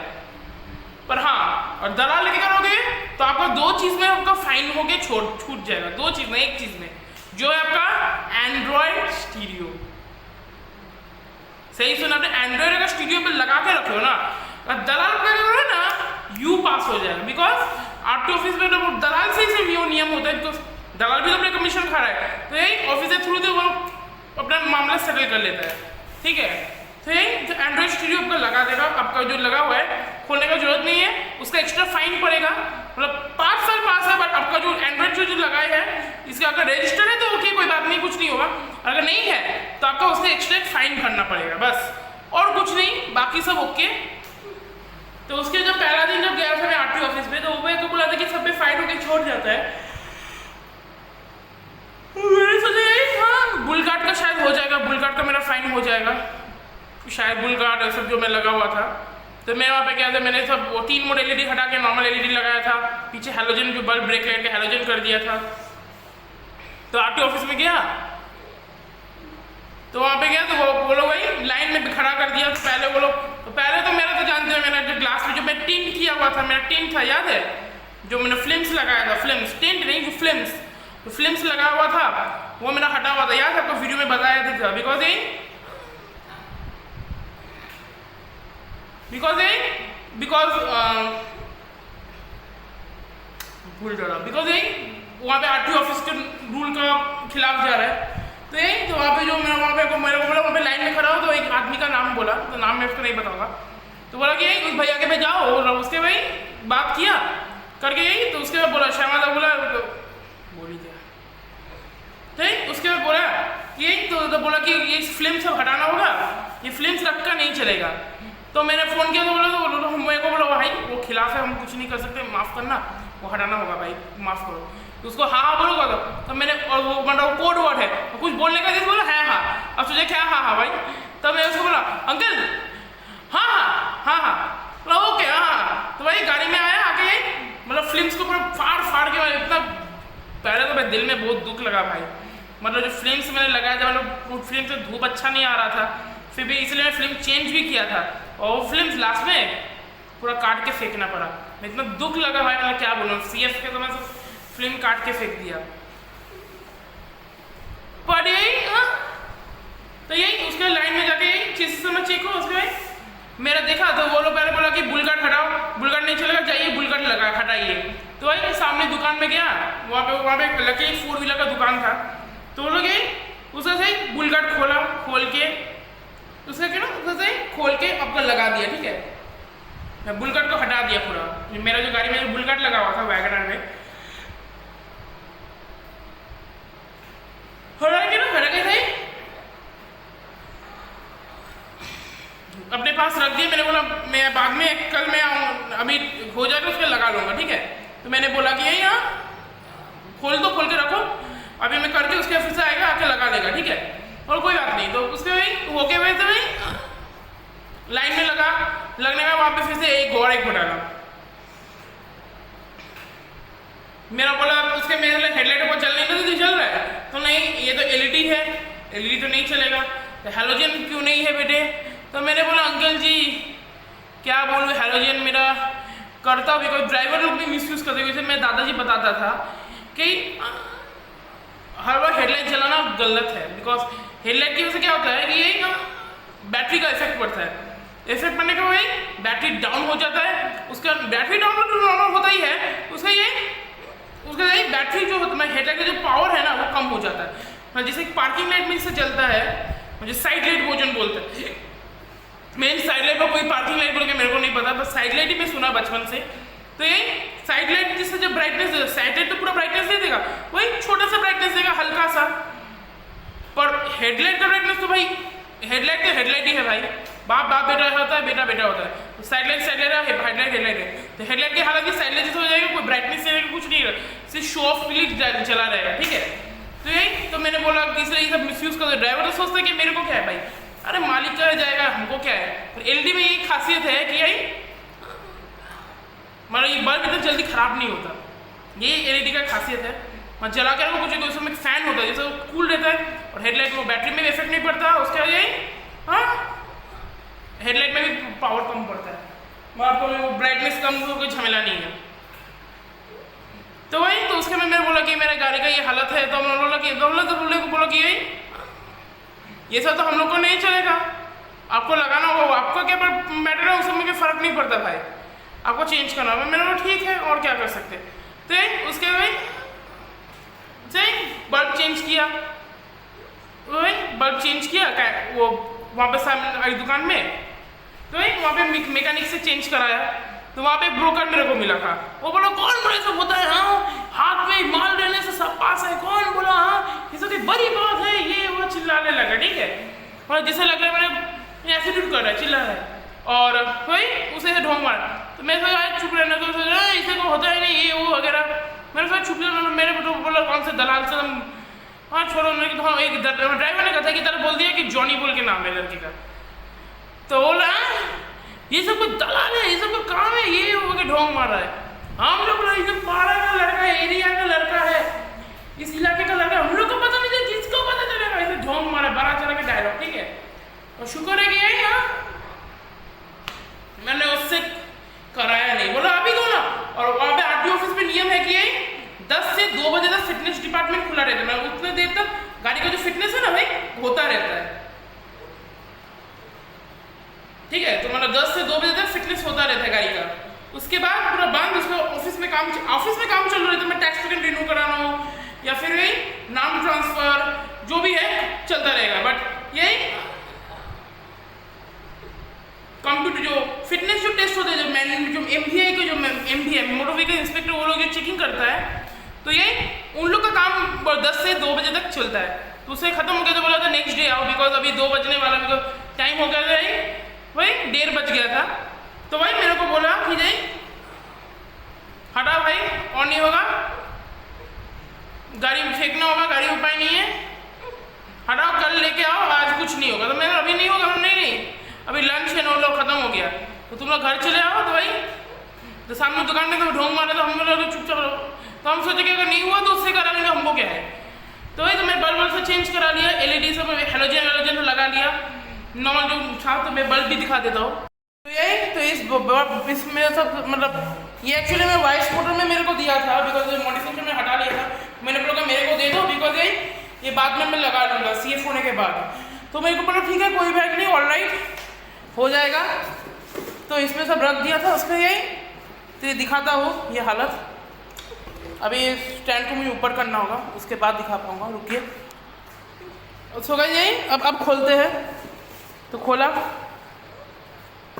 Speaker 1: पर हाँ, और दलाल लेके करोगे तो आपका 2 चीज़ में आपका फाइन हो गया, छूट जाएगा, 2 चीज़ में, एक चीज़ में जो है आपका एंड्रॉयड स्टीरियो। सही सुना आपने, एंड्रॉयड का स्टीरियो पे लगा के रखो ना, दलाल का ना यू पास हो जाएगा, बिकॉज आरटीओ ऑफिस में तो दलाल से ही वो नियम होता है, तो दलाल भी तो अपने कमीशन खा रहा है, तो यही ऑफिस के थ्रू वो अपना मामला सेटल कर लेता है। ठीक है, तो यही तो एंड्रॉयड स्टीरियो आपका लगा देगा, आपका जो लगा हुआ है खोलने का जरूरत नहीं है, उसका एक्स्ट्रा फाइन पड़ेगा, मतलब 5 साल पास है, बट आपका जो एंड्रॉयड जो लगाया है इसका अगर रजिस्टर है तो ओके, कोई बात नहीं, कुछ नहीं होगा, अगर नहीं है तो आपका उससे एक्स्ट्रा फाइन भरना पड़ेगा बस, और कुछ नहीं, बाकी सब ओके। तो उसके जब पहला दिन जब गया था मैं आरटीओ ऑफिस में, तो वो को बोला था कि सब पे फाइन होकर छोड़ जाता है, मैंने सोचा हाँ बुलगार्ड का शायद हो जाएगा, बुलगार्ड का मेरा फाइन हो जाएगा शायद, बुलगार्ड सब जो मैं लगा हुआ था। तो मैं वहाँ पे क्या था, मैंने सब वो 3 मोड एलईडी हटा के नॉर्मल एलईडी लगाया था, पीछे हेलोजन जो बल्ब ब्रेक लाइट के हेलोजन कर दिया था। तो आरटीओ ऑफिस में गया, तो वहाँ पे गया, तो वो लोग भाई लाइन में खड़ा कर दिया। तो पहले वो लोग, तो पहले तो मेरा तो जानते हैं, मेरा जो ग्लास में जो मैं टिंट किया हुआ था, मेरा टिंट था याद है, जो मैंने फिल्म्स लगाया था, फिल्म्स टिंट नहीं, जो फिल्म्स, तो फिल्म्स लगा हुआ था वो मेरा हटा हुआ था, याद है आपको वीडियो में बताया था, बिकॉज भूल जा रहा, बिकॉज वहाँ पे आरटीओ ऑफिस के रूल का खिलाफ जा रहा है। तो वहाँ पे जो मैं वहाँ पे मेरे को बोला, वहाँ पे लाइन में खड़ा हो, तो एक आदमी का नाम बोला, तो नाम मैं उसको नहीं बताऊंगा, तो बोला कि उस भैया के पे जाओ, और उसके भाई बात किया करके तो उसके बाद बोला श्यामा दा बोला, बोली क्या, तो उसके बाद बोला तो बोला कि ये फिल्म सब हटाना होगा, ये फिल्म्स रखकर नहीं चलेगा। तो मैंने फ़ोन किया, तो बोला मेरे को बोला भाई वो खिलाफ है, हम कुछ नहीं कर सकते, माफ़ करना, वो हटाना होगा भाई, माफ़ करो। तो उसको हाँ बोलूँगा, तो मैंने, और वो मतलब कोड वर्ड है, तो कुछ बोलने का बोला है हाँ। अब सोचा क्या हाँ हाँ भाई। तब मैं उसको बोला अंकल हाँ हाँ हाँ हाँ, बोला ओके हाँ हाँ। तो भाई गाड़ी में आया आके मतलब फिल्म्स को पूरा फाड़ फाड़ के, इतना पहले तो भाई दिल में बहुत दुख लगा भाई। मतलब जो फिल्म्स मैंने लगाया था, मतलब फिल्म से धूप अच्छा नहीं आ रहा था, फिर भी इसलिए मैं फिल्म चेंज भी किया था, और वो फिल्म लास्ट में पूरा काट के फेंकना पड़ा। मैं इतना दुख लगा भाई, मैं क्या बोलूँ। CF के तो मैं फिल्म काट के फेंक दिया। पर यही तो यही उसके लाइन में जाके यही चीज से मैं चेक हो उसके भाई मेरा देखा तो वो लोग पहले बोला कि बुलगार्ड हटाओ, बुलगार्ड नहीं चलेगा, जाइए बुलगार्ड लगा हटाइए। तो भाई सामने दुकान में गया, वहाँ पे लकी 4 व्हीलर का दुकान था, तो वो लोग यही उसका से बुलगार्ड खोल के उसका क्या ना उसका से खोल के आपका लगा दिया। ठीक है, मैं बुलगार्ड को हटा दिया पूरा। मेरा जो गाड़ी में जो बुलगार्ड लगा हुआ था वैगनर में हटा के सही अपने पास रख दिया। मैंने बोला मैं बाद में कल मैं आऊँ, अभी हो जाए तो उसमें लगा लूँगा। ठीक है, तो मैंने बोला कि यही हाँ खोल के रखो, अभी मैं करके उसके फिर से आएगा आके लगा देगा। ठीक है, और कोई बात नहीं। तो उसके भाई होके हुए थे भाई लाइन में लगने में वहाँ पे फिर से एक डाला। मेरा बोला उसके मेरे हेडलाइट को चल नहीं तो चल रहा है, तो नहीं ये तो LED है, LED तो नहीं चलेगा, तो हेलोजन क्यों नहीं है बेटे। तो मैंने बोला अंकल जी क्या बोलूँ, हेलोजन मेरा करता भी कोई ड्राइवर लोग भी मिसयूज़ करते, जैसे मेरे दादाजी बताता था कि हर बार हेडलाइट चलाना गलत है, बिकॉज हेडलाइट की वजह से क्या होता है कि ये बैटरी का इफेक्ट पड़ता है। इफेक्ट पड़ने के वही बैटरी डाउन हो जाता है, उसका बैटरी डाउन तो नॉर्मल होता ही है, उसका ये बैटरी जो हेडलाइट का जो पावर है ना वो कम हो जाता है। जैसे पार्किंग लाइट में इससे चलता है, मुझे साइड लाइट भोजन बोलते हैं। मेन साइड लाइट पर कोई पार्किंग लाइट बोल के मेरे को नहीं पता, बस साइड लाइट ही मैं सुना बचपन से। तो ये साइड लाइट जिससे जो ब्राइटनेस, साइड लाइट तो पूरा ब्राइटनेस नहीं देगा, वही छोटा सा ब्राइटनेस देगा हल्का सा, पर हेडलाइट का ब्राइटनेस तो भाई हेडलाइट तो हेडलाइट ही है भाई, बाप बेटा होता है, बेटा होता है। तो साइड लाइट हेडलाइट है, तो हेडलाइट की हालत साइड लाइट जैसे हो जाएगा, कोई ब्राइटनेस से कुछ नहीं रहेगा, सिर्फ शो ऑफ के लिए चला रहेगा। ठीक है, तो यही तो मैंने बोला कि इसलिए ये सब मिसयूज करते। ड्राइवर तो सोचता है कि मेरे को क्या है भाई, अरे मालिक का जाएगा हमको क्या है। तो LED में ये खासियत है कि यही मतलब ये बल्ब इतना जल्दी खराब नहीं होता, ये LED का खासियत है। मैं जला के रखो कुछ उसमें फैन होता है जैसे वो कूल रहता है, और हेडलाइट में बैटरी में भी इफेक्ट नहीं पड़ता उसका, यही हाँ हेडलाइट में भी पावर कम पड़ता है, मगर आपको ब्राइटनेस कम हो कोई झमेला नहीं है। तो वही तो उसके में मैंने बोला कि मेरा गाड़ी का ये हालत है, तो हम बोला कि बोला कि यही ये सब तो हम लोग को नहीं चलेगा, आपको लगाना होगा, आपको क्या मैटर है, उस समय कोई फर्क नहीं पड़ता भाई, आपको चेंज करना होगा। मैंने बोला ठीक है और क्या कर सकते। तो उसके भाई सही बल्ब चेंज किया, वही बल्ब चेंज किया क्या वो वहाँ पे सामने दुकान में, तो वही वहाँ पे मैकेनिक से चेंज कराया। तो वहाँ पे ब्रोकर मेरे को मिला था, वो बोला कौन बोला सब होता है, हाँ हाथ में माल रहने से सब पास है, कौन बोला हाँ ये सब बड़ी बात है, ये वो चिल्लाने लगा। ठीक है, और जैसे लग रहा है मैंने एटीट्यूड कर रहा है, चिल्ला रहा है, और वही उसे ढोंग मारा। तो मैं सोचा चुप रहना, तो सोचा इसे को होता है नहीं ये वो वगैरह, मेरे साथ छुप रहना। मेरे को बोला कौन से दलाल से हम हाँ छोड़ो, एक ड्राइवर ने कहा कि तरह बोल दिया कि जॉनी बोल के नाम है लड़के का, तो बोला ये सब कुछ दलाल है, ये सब कुछ काम है, ये हो के ढोंग मार रहा है। हम लोग बोला ये पारा का लड़का है, एरिया का लड़का है, इस इलाके का लड़का, हम लोग को पता नहीं था, किसको पता चलेगा, इसे ढोंग मारा बड़ा चला के डायलॉग। ठीक है, और शुक्र है कि यही हाँ मैंने उससे कराया नहीं, बोला अभी दो ना। और वहाँ पे RTO ऑफिस में नियम है कि यही 10 से 2 बजे तक फिटनेस डिपार्टमेंट खुला रहता है, मतलब उतने देर तक गाड़ी का जो फिटनेस है ना भाई होता रहता है। ठीक है, तो मतलब 10 से 2 बजे तक फिटनेस होता रहता है गाड़ी का, उसके बाद पूरा बंद। उसमें ऑफिस में काम चल रहा है, मैं टैक्स टोकन रिन्यू कराना हो या फिर वही नाम ट्रांसफर जो भी है चलता रहेगा। बट यही कंप्यूटर जो फिटनेस जो टेस्ट होता है, जो MVI को जो MVI मोटर व्हीकल इंस्पेक्टर वो लोग जो चेकिंग करता है, तो ये उन लोग का काम 10 से 2 बजे तक चलता है। तो उसे खत्म हो गया तो बोला था नेक्स्ट डे आओ, बिकॉज अभी 2 बजने वाला, बिकॉज टाइम हो गया था वही 1:30 बज गया था। तो भाई मेरे को बोला कि जाई हटा भाई और नहीं होगा, गाड़ी फेंकना होगा, गाड़ी उपाय नहीं है। तो तुम लोग घर चले आओ तो भाई, तो सामने दुकान में तो ढोंग मारे तो हम लोग चुपचाप रहो। तो हम सोचे कि अगर नहीं हुआ तो उससे करा लेंगे, हमको क्या है। तो भाई तो मैं बल्ब से चेंज करा लिया, एलईडी से हेलोजन तो लगा लिया, नॉर्मल जो था। तो मैं बल्ब भी दिखा देता हूँ। तो यही तो इसमें सब मतलब ये एक्चुअली मैं वाइस मोटर में मेरे को दिया था, बिकॉज मॉडिफिकेशन में हटा लिया था। मैंने बोला मेरे को दे दो, बिकॉज ये बाद में मैं लगा लूँगा CF होने के बाद। तो मेरे को बोला ठीक है कोई बात नहीं, ऑलराइट हो जाएगा। तो इसमें सब रख दिया था उसमें। यही तो ये दिखाता हूँ ये हालत। अभी स्टैंड को मुझे ऊपर करना होगा, उसके बाद दिखा पाऊँगा, रुकिए। सो गाइस यही अब खोलते हैं। तो खोला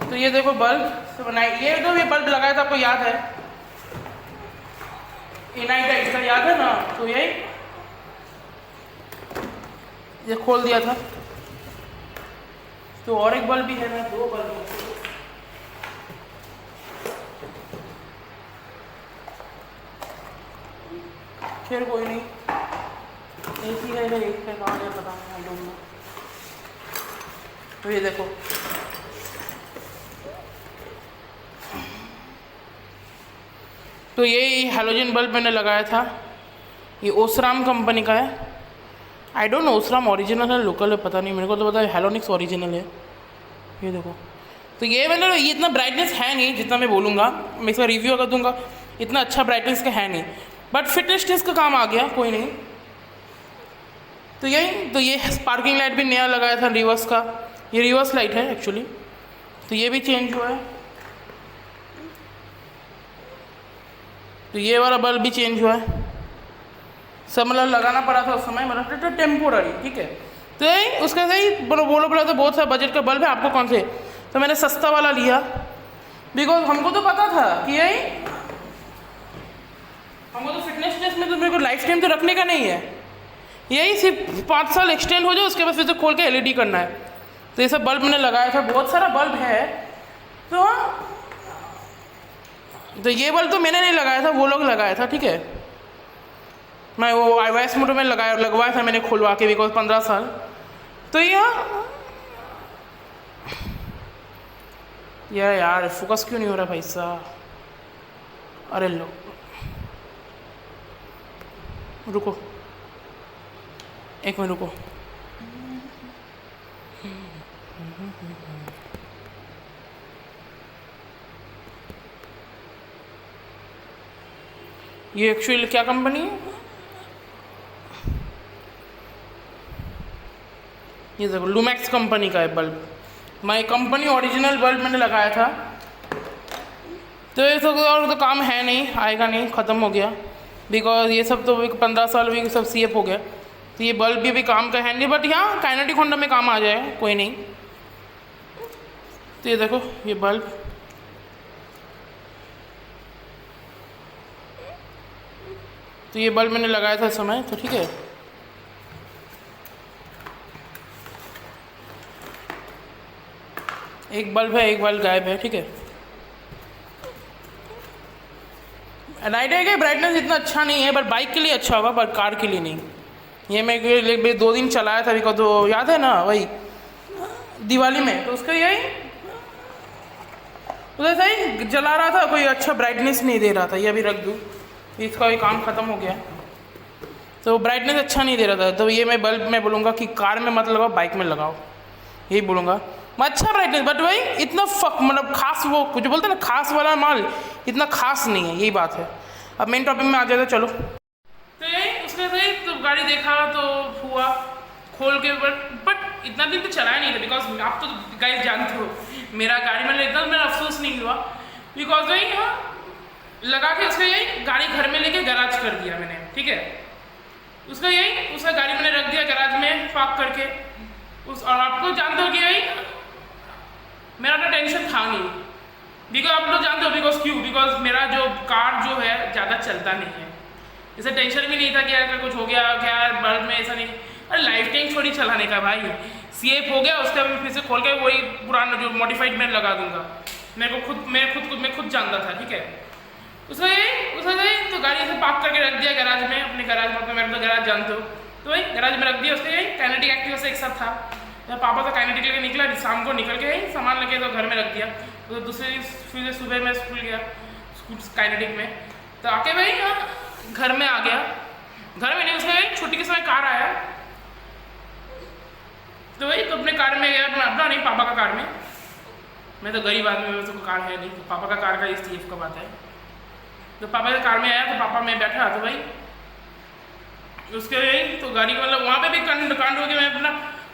Speaker 1: तो ये देखो बल्ब से बनाई, ये जो ये बल्ब लगाया था आपको याद है, A9 का इसका याद है ना। तो यही ये खोल दिया था। तो और एक बल्ब भी है ना, 2 बल्ब है। खैर कोई नहीं, एक ही है, एक है कहाँ है पता नहीं, आई डोंट नो। तो ये देखो तो ये हैलोजन बल्ब मैंने लगाया था, ये ओसराम कंपनी का है। I don't know Osram original है लोकल है पता नहीं, मेरे को तो पता है हेलोनिक्स ओरिजिनल है। ये देखो तो ये मतलब ये इतना ब्राइटनेस है नहीं जितना मैं बोलूँगा, मैं इसका रिव्यू अगर दूंगा इतना अच्छा ब्राइटनेस का है नहीं, बट फिटनेस टेस्ट का काम आ गया, कोई नहीं। तो यही तो ये स्पार्किंग लाइट भी नया लगाया था रिवर्स का, ये रिवर्स लाइट है एक्चुअली। तो ये भी चेंज हुआ है। तो ये वाला बल्ब भी चेंज हुआ है। सब मतलब लगाना पड़ा था उस समय, मतलब टेम्पोररी, ठीक है। तो यही उसका सही बोला तो बहुत सारा बजट का बल्ब है, आपको कौन से। तो मैंने सस्ता वाला लिया, बिकॉज हमको तो पता था कि यही हमको तो फिटनेस टेस्ट में तो मेरे को लाइफ टाइम तो रखने का नहीं है, यही सिर्फ 5 साल एक्सटेंड हो जाए उसके बाद फिर से खोल के एलईडी करना है। तो ये सब बल्ब मैंने लगाया था, बहुत सारा बल्ब है। तो ये बल्ब तो मैंने नहीं लगाया था, वो लोग लगाया था, ठीक है। मैं वो वाइस मोटर में लगवाया था मैंने खुलवा के, बिकॉज 15 साल। तो यार फोकस क्यों नहीं हो रहा भाई साहब। अरे लो रुको, एक मिनट रुको। ये एक्चुअली क्या कंपनी है, ये देखो लूमैक्स कंपनी का है बल्ब। मैं कंपनी ओरिजिनल बल्ब मैंने लगाया था। तो ये सब और तो काम है नहीं, आएगा नहीं, ख़त्म हो गया, बिकॉज ये सब तो 15 साल भी सब CF हो गया। तो ये बल्ब भी काम का है नहीं, बट यहाँ काइनेटिक होंडा में काम आ जाएगा, कोई नहीं। तो ये देखो ये बल्ब, तो ये बल्ब मैंने लगाया था समय, तो ठीक है। एक बल्ब है, एक बल्ब गायब है, ठीक है। नाइट है कि ब्राइटनेस इतना अच्छा नहीं है, बट बाइक के लिए अच्छा होगा, पर कार के लिए नहीं। ये मैं 2 दिन चलाया था, बिकॉज तो याद है ना वही दिवाली में, तो उसका यही उधर सही जला रहा था, कोई अच्छा ब्राइटनेस नहीं दे रहा था। ये अभी रख दूँ, इसका भी काम ख़त्म हो गया। तो ब्राइटनेस अच्छा नहीं दे रहा था। तो ये मैं बल्ब में बोलूँगा कि कार में मत लगाओ, बाइक में लगाओ, यही बोलूँगा। अच्छा ब्राइटनेस, बट वही इतना मतलब खास, वो कुछ बोलते हैं ना खास वाला माल इतना खास नहीं है, यही बात है। अब मेन टॉपिक में आ जाता, चलो। तो यही उसके सही तो गाड़ी देखा तो हुआ खोल के, बट इतना दिन तो चलाया नहीं था, बिकॉज आप तो गाइस जानते हो मेरा गाड़ी में इतना मेरा अफसोस नहीं हुआ, बिकॉज वही लगा के उसका यही गाड़ी घर में लेके गैराज कर दिया मैंने, ठीक है। उसका यही उसका गाड़ी मैंने रख दिया गैराज में पार्क करके और आपको जानते हो कि यही मेरा तो टेंशन था नहीं, बिकॉज आप लोग जानते हो बिकॉज क्यों, बिकॉज मेरा जो कार जो है ज़्यादा चलता नहीं है, इसे टेंशन भी नहीं था कि अगर कुछ हो गया क्या बल्ब में, ऐसा नहीं। अरे लाइफ टाइम छोड़ी चलाने का भाई, CF हो गया उसका फिर से खोल के वही पुराना जो मॉडिफाइड मैं लगा दूंगा। मैं खुद जानता था, ठीक है। उसका तो गाड़ी से पार्क करके रख दिया गैराज में, अपने गैराज में, मेरा तो गैराज जानते हो, तो वही गैराज में रख दिया। उसका यही काइनेटिक एक्टिवा से एक साथ था, जब पापा तो काइनेटिक लेके निकला, शाम को निकल के यही सामान लेके तो घर में रख दिया। तो दूसरे दिन फिर सुबह मैं स्कूल गया, स्कूल काइनेटिक में, तो आके भाई घर में आ गया। घर में नहीं, उसमें छोटी के समय कार आया, तो भाई तो अपने कार में गया, अपना नहीं पापा का कार में। मैं तो गरीब आदमी, मेरे तो कार है नहीं, तो पापा का कार का इस चीज़ का बात है। तो पापा के कार में आया, तो पापा मैं बैठा, तो भाई उसके यही तो गाड़ी का मतलब वहाँ पे भी कांड हो गया। मैं अपना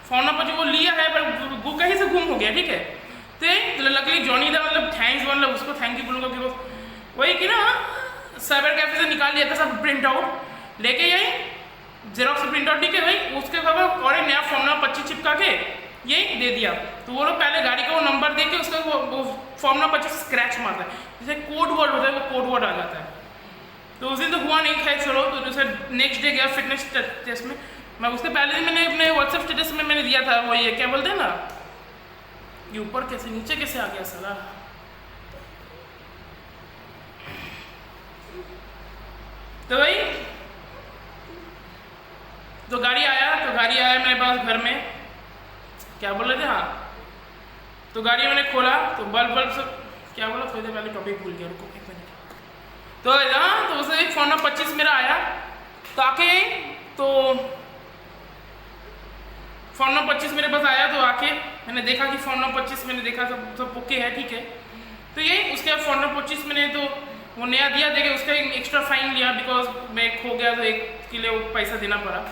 Speaker 1: फोन पर जो वो लिया है पर वो कहीं से गुम हो गया, ठीक है। तो लकीली जॉनी था, मतलब थैंक्स, मतलब उसको थैंक यू बोलूँगा कि वो वही कि ना साइबर कैफे से निकाल लिया था सब प्रिंट आउट लेके, यही जेरोक्स प्रिंट आउट, ठीक है भाई। उसके बाद और एक नया फॉर्म नंबर 25 चिपका के यही दे दिया। तो वो लोग पहले गाड़ी का वो नंबर दे के उसका वो फॉर्म नंबर 25 स्क्रैच मारता है, जैसे कोड वर्ड होता है वो कोड वर्ड आ जाता है। तो उस दिन तो हुआ नहीं, खैर चलो। तो जैसे नेक्स्ट डे गया फिटनेस टेस्ट में, मैं उसके पहले दिन मैंने अपने व्हाट्सएप स्टेटस में मैंने दिया था वो ये क्या बोलते हैं ना, ये ऊपर कैसे नीचे कैसे आ गया साला। तो भाई तो गाड़ी आया मेरे पास घर में, क्या बोल रहे थे, हाँ। तो गाड़ी मैंने खोला तो बल्ब सब क्या बोला, थोड़ी देर पहले टॉपिक भूल गया, रुको एक मिनट। तो हाँ, तो उसे फोन नंबर 25 मेरा आया, तो आके तो फोन नंबर 25 मेरे पास आया, तो आके मैंने देखा कि फोन नंबर 25 मैंने देखा सब ओके है, ठीक है। तो ये उसके बाद फोन नंबर 25 मैंने तो वो नया दिया, देखे उसका एक एक्स्ट्रा फाइन लिया, बिकॉज मैं खो गया तो एक के लिए वो पैसा देना पड़ा।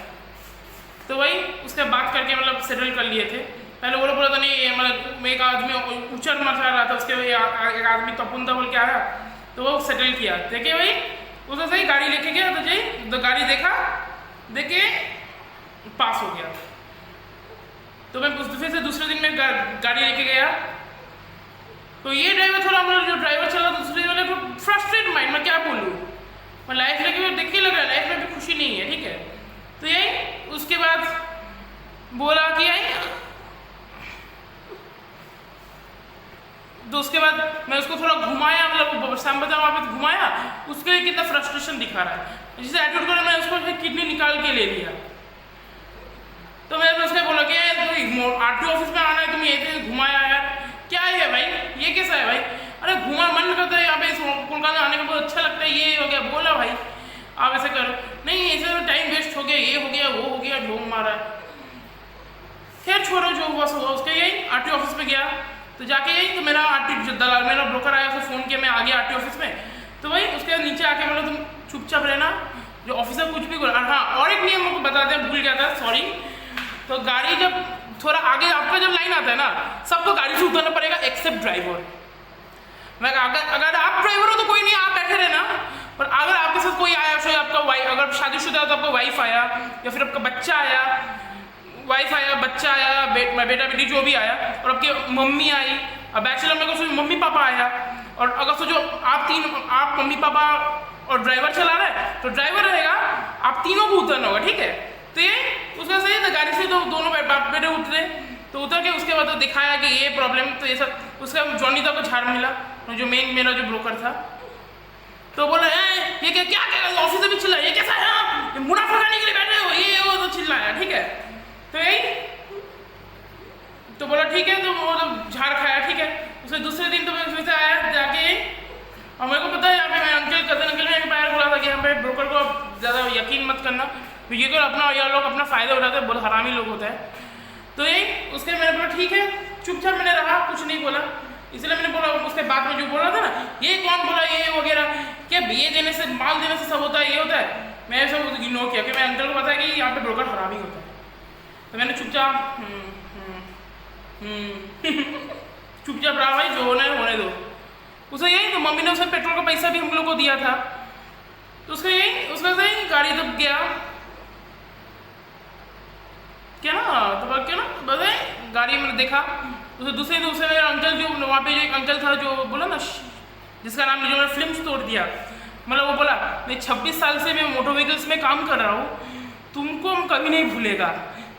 Speaker 1: तो वही उसके बात करके मतलब सेटल कर लिए थे। पहले वो लोग बोला था नहीं, मतलब एक आदमी ऊंचा मचा रहा था, उसके एक आदमी तपुंदा बोल के आया, तो वो सेटल किया। देखिए भाई उसने सही गाड़ी लेके गया, तो गाड़ी देखा, देखे पास हो गया। तो मैं फिर से दूसरे दिन में गाड़ी लेके गया, तो ये ड्राइवर थोड़ा मतलब जो ड्राइवर चला दूसरे वाले को फ्रस्ट्रेट माइंड, मैं क्या बोलूँ, मैं लाइफ लेके देख के लग रहा है लाइफ में भी खुशी नहीं है, ठीक है। तो यही उसके बाद बोला कि यही, तो उसके बाद मैं उसको थोड़ा घुमाया, मतलब शामबजा वहाँ पे घुमाया, उसके लिए कितना फ्रस्ट्रेशन दिखा रहा है, जिसे एटीट्यूड कर मैंने उसको किडनी निकाल के ले लिया। तो मैंने उसको बोला कि आरटीओ ऑफिस में आना है, तुम ये घुमाया यार, क्या है भाई, ये कैसा है भाई, अरे घुमा मन करता है यहाँ पे कोलकाता आने का, बहुत अच्छा लगता है, ये हो गया। बोला भाई आप ऐसे करो, नहीं ऐसे टाइम वेस्ट हो गया, ये हो गया वो हो गया, ढोंग मारा। खैर छोड़ो, जो हुआ सो हुआ। उसके यही आरटीओ ऑफिस में गया, तो जाके यही तो मेरा आरटीओ दलाल मेरा ब्रोकर आया, उसे फ़ोन किया, मैं आ गया आरटीओ ऑफिस में। तो भाई उसके नीचे आके बोला तुम चुपचाप रहना, जो ऑफिसर कुछ भी बोला। हाँ, और एक नियम आपको बता दें, भूल गया था, सॉरी। तो गाड़ी जब थोड़ा आगे आपका जब लाइन आता है ना, सबको गाड़ी से उतरना पड़ेगा एक्सेप्ट ड्राइवर। मैं अगर आप ड्राइवर हो तो कोई नहीं, आप बैठे रहना। पर अगर आपके साथ कोई आया, फिर आपका वाइफ, अगर शादीशुदा है तो आपका वाइफ आया, या फिर आपका बच्चा आया, वाइफ आया, बच्चा आया, बेटा बेटी जो भी आया, और आपकी मम्मी आई, और बैचलर में अगर मम्मी पापा आया, और अगर सोचो आप मम्मी पापा और ड्राइवर चला रहा है, तो ड्राइवर रहेगा, आप तीनों को उतरना होगा, ठीक है। तो ये उसका सही था, गाड़ी से तो दोनों बाप बेटे उतरे, तो उतर के उसके बाद तो दिखाया कि ये प्रॉब्लम, तो ये सब उसका जॉनी दा को झाड़ मिला, जो मेरा जो ब्रोकर था। तो बोला ये क्या ऑफिस में चिल्ला, ये कैसा है, मुनाफा खाने के लिए बैठे हो, ये वो तो चिल्लाया, ठीक है। तो यही तो बोला ठीक है, तो वो तो झाड़ खाया, ठीक है। उसके दूसरे दिन तो मैं उसमें से आया जाके, और मेरे को पता है यहाँ पे मैं कज़न अंकल ने पैर बोला था कि यहाँ पे ब्रोकर को ज़्यादा यकीन मत करना, ये तो अपना यार लोग अपना फ़ायदा उठाते हैं, बहुत हरामी लोग होता है। तो यही उसके मैंने बोला ठीक है, चुपचाप मैंने रहा, कुछ नहीं बोला। इसलिए मैंने बोला उसके बाद में जो बोला था ना, ये कौन बोला ये वगैरह, क्या ये देने से माल देने से सब होता है, ये होता है, मैंने सब इग्नोर किया कि मैं अंकल को पता है कि यहाँ पे ब्रोकर हरामी होता है। तो मैंने चुपचाप चुपचाप रहा, भाई जो होना है होने दो। उसे यही तो मम्मी ने उसे पेट्रोल का पैसा भी हम लोग को दिया था, तो उसका यही उसका सही गाड़ी तब गया क्या ना, तो क्या ना बताए गाड़ी मैंने देखा। उसे दूसरे मेरे अंकल जो वहाँ पे जो एक अंकल था जो बोला ना, जिसका नाम जो मैंने फिल्म तोड़ दिया, मतलब वो बोला मैं 26 साल से मैं मोटर व्हीकल्स में काम कर रहा हूँ, तुमको हम कभी नहीं भूलेगा,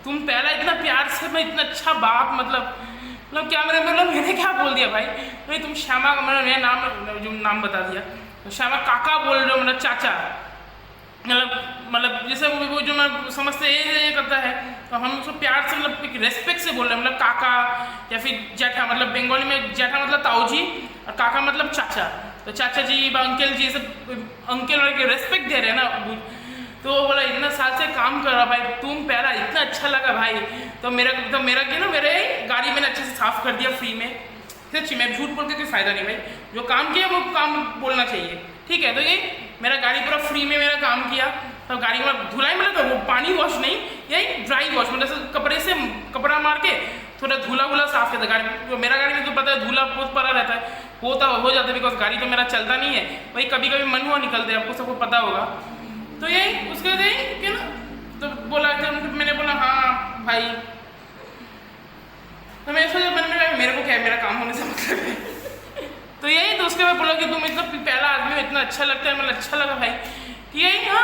Speaker 1: तुम पहला इतना प्यार से, मैं इतना अच्छा बाप, मतलब क्या मैंने क्या बोल दिया भाई, नहीं तुम श्यामा, मैंने नाम बता दिया, तो श्यामा काका बोल रहे हो, मतलब चाचा, मतलब जैसे वो जो मैं समझते ये करता है, तो हम उसको प्यार से मतलब एक रेस्पेक्ट से बोल रहे हैं, मतलब काका या फिर जेठा, मतलब बंगाली में जेठा मतलब ताऊ जी और काका मतलब चाचा, तो चाचा जी अंकल जी सब अंकल और रेस्पेक्ट दे रहे हैं ना। तो बोला इतना साल से काम कर रहा भाई, तुम पहला इतना अच्छा लगा भाई, तो मेरा क्या ना मेरे गाड़ी मैंने अच्छे से साफ कर दिया फ्री में। सच्ची मैं झूठ बोल के कोई फायदा नहीं भाई, जो काम किया वो काम बोलना चाहिए, ठीक है। तो ये मेरा गाड़ी पूरा फ्री में मेरा काम किया, तो गाड़ी में धुलाई मतलब तो वो पानी वॉश नहीं, यही ड्राई वॉश, मतलब कपड़े से कपड़ा मार के थोड़ा धूला वूला साफ किया था गाड़ी। मेरा गाड़ी में तो पता है धूला बहुत पड़ा रहता है, हो जाता है, बिकॉज गाड़ी तो मेरा चलता नहीं है, वही कभी कभी मन हुआ निकलते हैं, आपको सबको पता होगा। तो यही उसके यही कि ना, तो बोला कि मैंने बोला हाँ भाई, तो मैं सोचा मेरे को क्या है, मेरा काम होने से मतलब है। तो यही तो उसके बाद बोला कि तुम इतना पहला आदमी हो, इतना अच्छा लगता है, मतलब अच्छा लगा भाई कि यही हाँ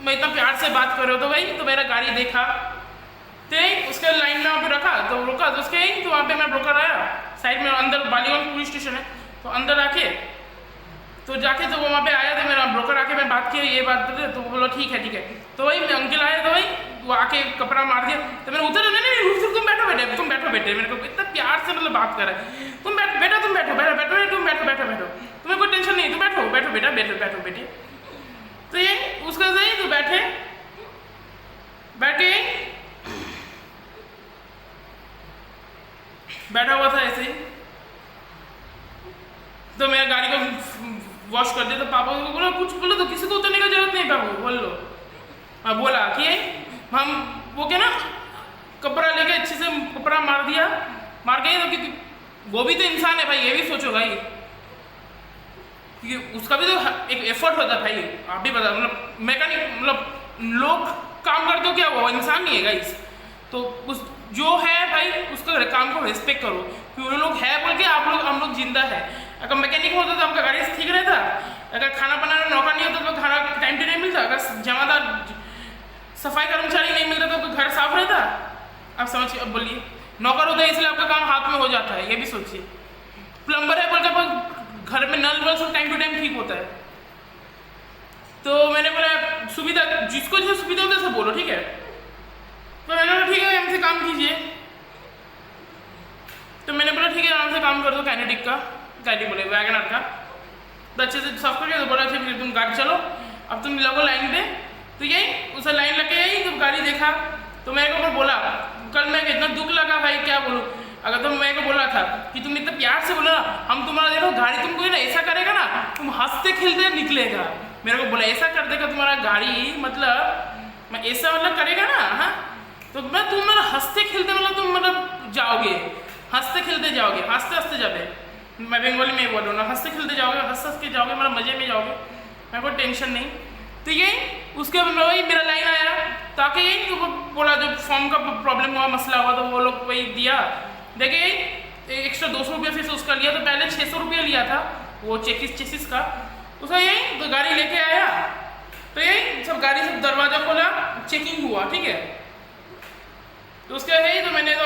Speaker 1: मैं इतना प्यार से बात कर रहे हो। तो भाई तो मेरा गाड़ी देखा, तो यही उसके लाइन में वहाँ पे रखा, तो रुका, तो उसके यही तो वहाँ पे मैं ब्रोकर आया साइड में, अंदर बालीगंज पुलिस स्टेशन है, तो अंदर आके तो जाके तो वो वहाँ पे आया, तो मेरा ब्रोकर आके मैं बात किया ये बात करते, तो बोलो ठीक है। तो वही अंकल आया, तो वही वो आके कपड़ा मार दिया, तो मैंने उतर नहीं तुम बैठो बेटे, मेरे को इतना प्यार से मतलब बात कर रहा है, तुम बैठो तुम्हें कोई टेंशन नहीं, तुम बैठो बेटा बेटे। तो ये उसका सही तो बैठे बैठा हुआ था ऐसे ही, तो मेरा गाड़ी को वॉश कर दिया, तो पापा को बोला कुछ बोलो, तो किसी को उतरने की जरूरत नहीं पापा बोल लो। हाँ बोला कि हम वो क्या ना कपड़ा लेके अच्छे से कपड़ा मार गए, तो वो भी तो इंसान है भाई, ये भी सोचो भाई, क्योंकि उसका भी तो एक एफर्ट होता है भाई, आप भी बता, मतलब मैकेनिक मतलब लोग काम करते हो क्या, वो इंसान नहीं है गाइस। तो उस जो है भाई उसका काम को रेस्पेक्ट करो, क्योंकि वो लोग है बोल के हम लोग जिंदा है। अगर मैकेनिक होता तो आपका गाड़ी ठीक रहता, अगर खाना बनाना नौकर नहीं होता तो खाना टाइम टू टाइम मिलता, अगर जमादार सफाई कर्मचारी नहीं मिलता तो घर साफ रहता। आप समझिए, अब बोलिए नौकर होता है इसलिए आपका काम हाथ में हो जाता है, ये भी सोचिए। प्लम्बर है बोल के घर में नल वल सब टाइम टू टाइम ठीक होता है। तो मैंने बोला सुविधा जिसको जो सुविधा होता है सब बोलो, ठीक है। तो मैंने बोला ठीक है हमसे काम कीजिए, तो मैंने बोला ठीक है आराम से काम कर दो, काइनेटिक का बोले वैगनर का, तो अच्छे से साफ करके, तो बोला फिर तुम गाड़ी चलो अब तुम लगो लाइन पे। तो यही उसे लाइन लग के यही जब गाड़ी देखा तो मेरे को बोला, कल मैं इतना दुख लगा भाई क्या बोलूँ, अगर तुम मेरे को बोला था कि तुम इतना प्यार से बोला ना, हम तुम्हारा देखो गाड़ी तुमको ना ऐसा करेगा ना, तुम हंसते खिलते निकलेगा। मेरे को बोला ऐसा कर देगा तुम्हारा गाड़ी, मतलब मैं ऐसा मतलब करेगा ना, हाँ तो मैं तुम मतलब हंसते खिलते मतलब तुम मतलब जाओगे, हंसते खिलते जाओगे, हंसते हंसते जाओगे, मैं बंगाली में बोल रहा हूँ ना, हंसते खिलते जाओगे, हंस के जाओगे, मतलब मजे में जाओगे, मेरे को टेंशन नहीं। तो ये उसके वही मेरा लाइन आया, ताकि यही तो बोला जब फॉर्म का प्रॉब्लम हुआ, मसला हुआ, तो वो लोग वही दिया, देखिए एक्स्ट्रा 200 रुपया फीस उसका लिया, तो पहले 600 रुपया लिया था वो चेसिस का, उसका यही तो गाड़ी लेके आया, तो यही सब गाड़ी से दरवाजा खोला, चेकिंग हुआ, ठीक है। तो उसके यही तो मैंने तो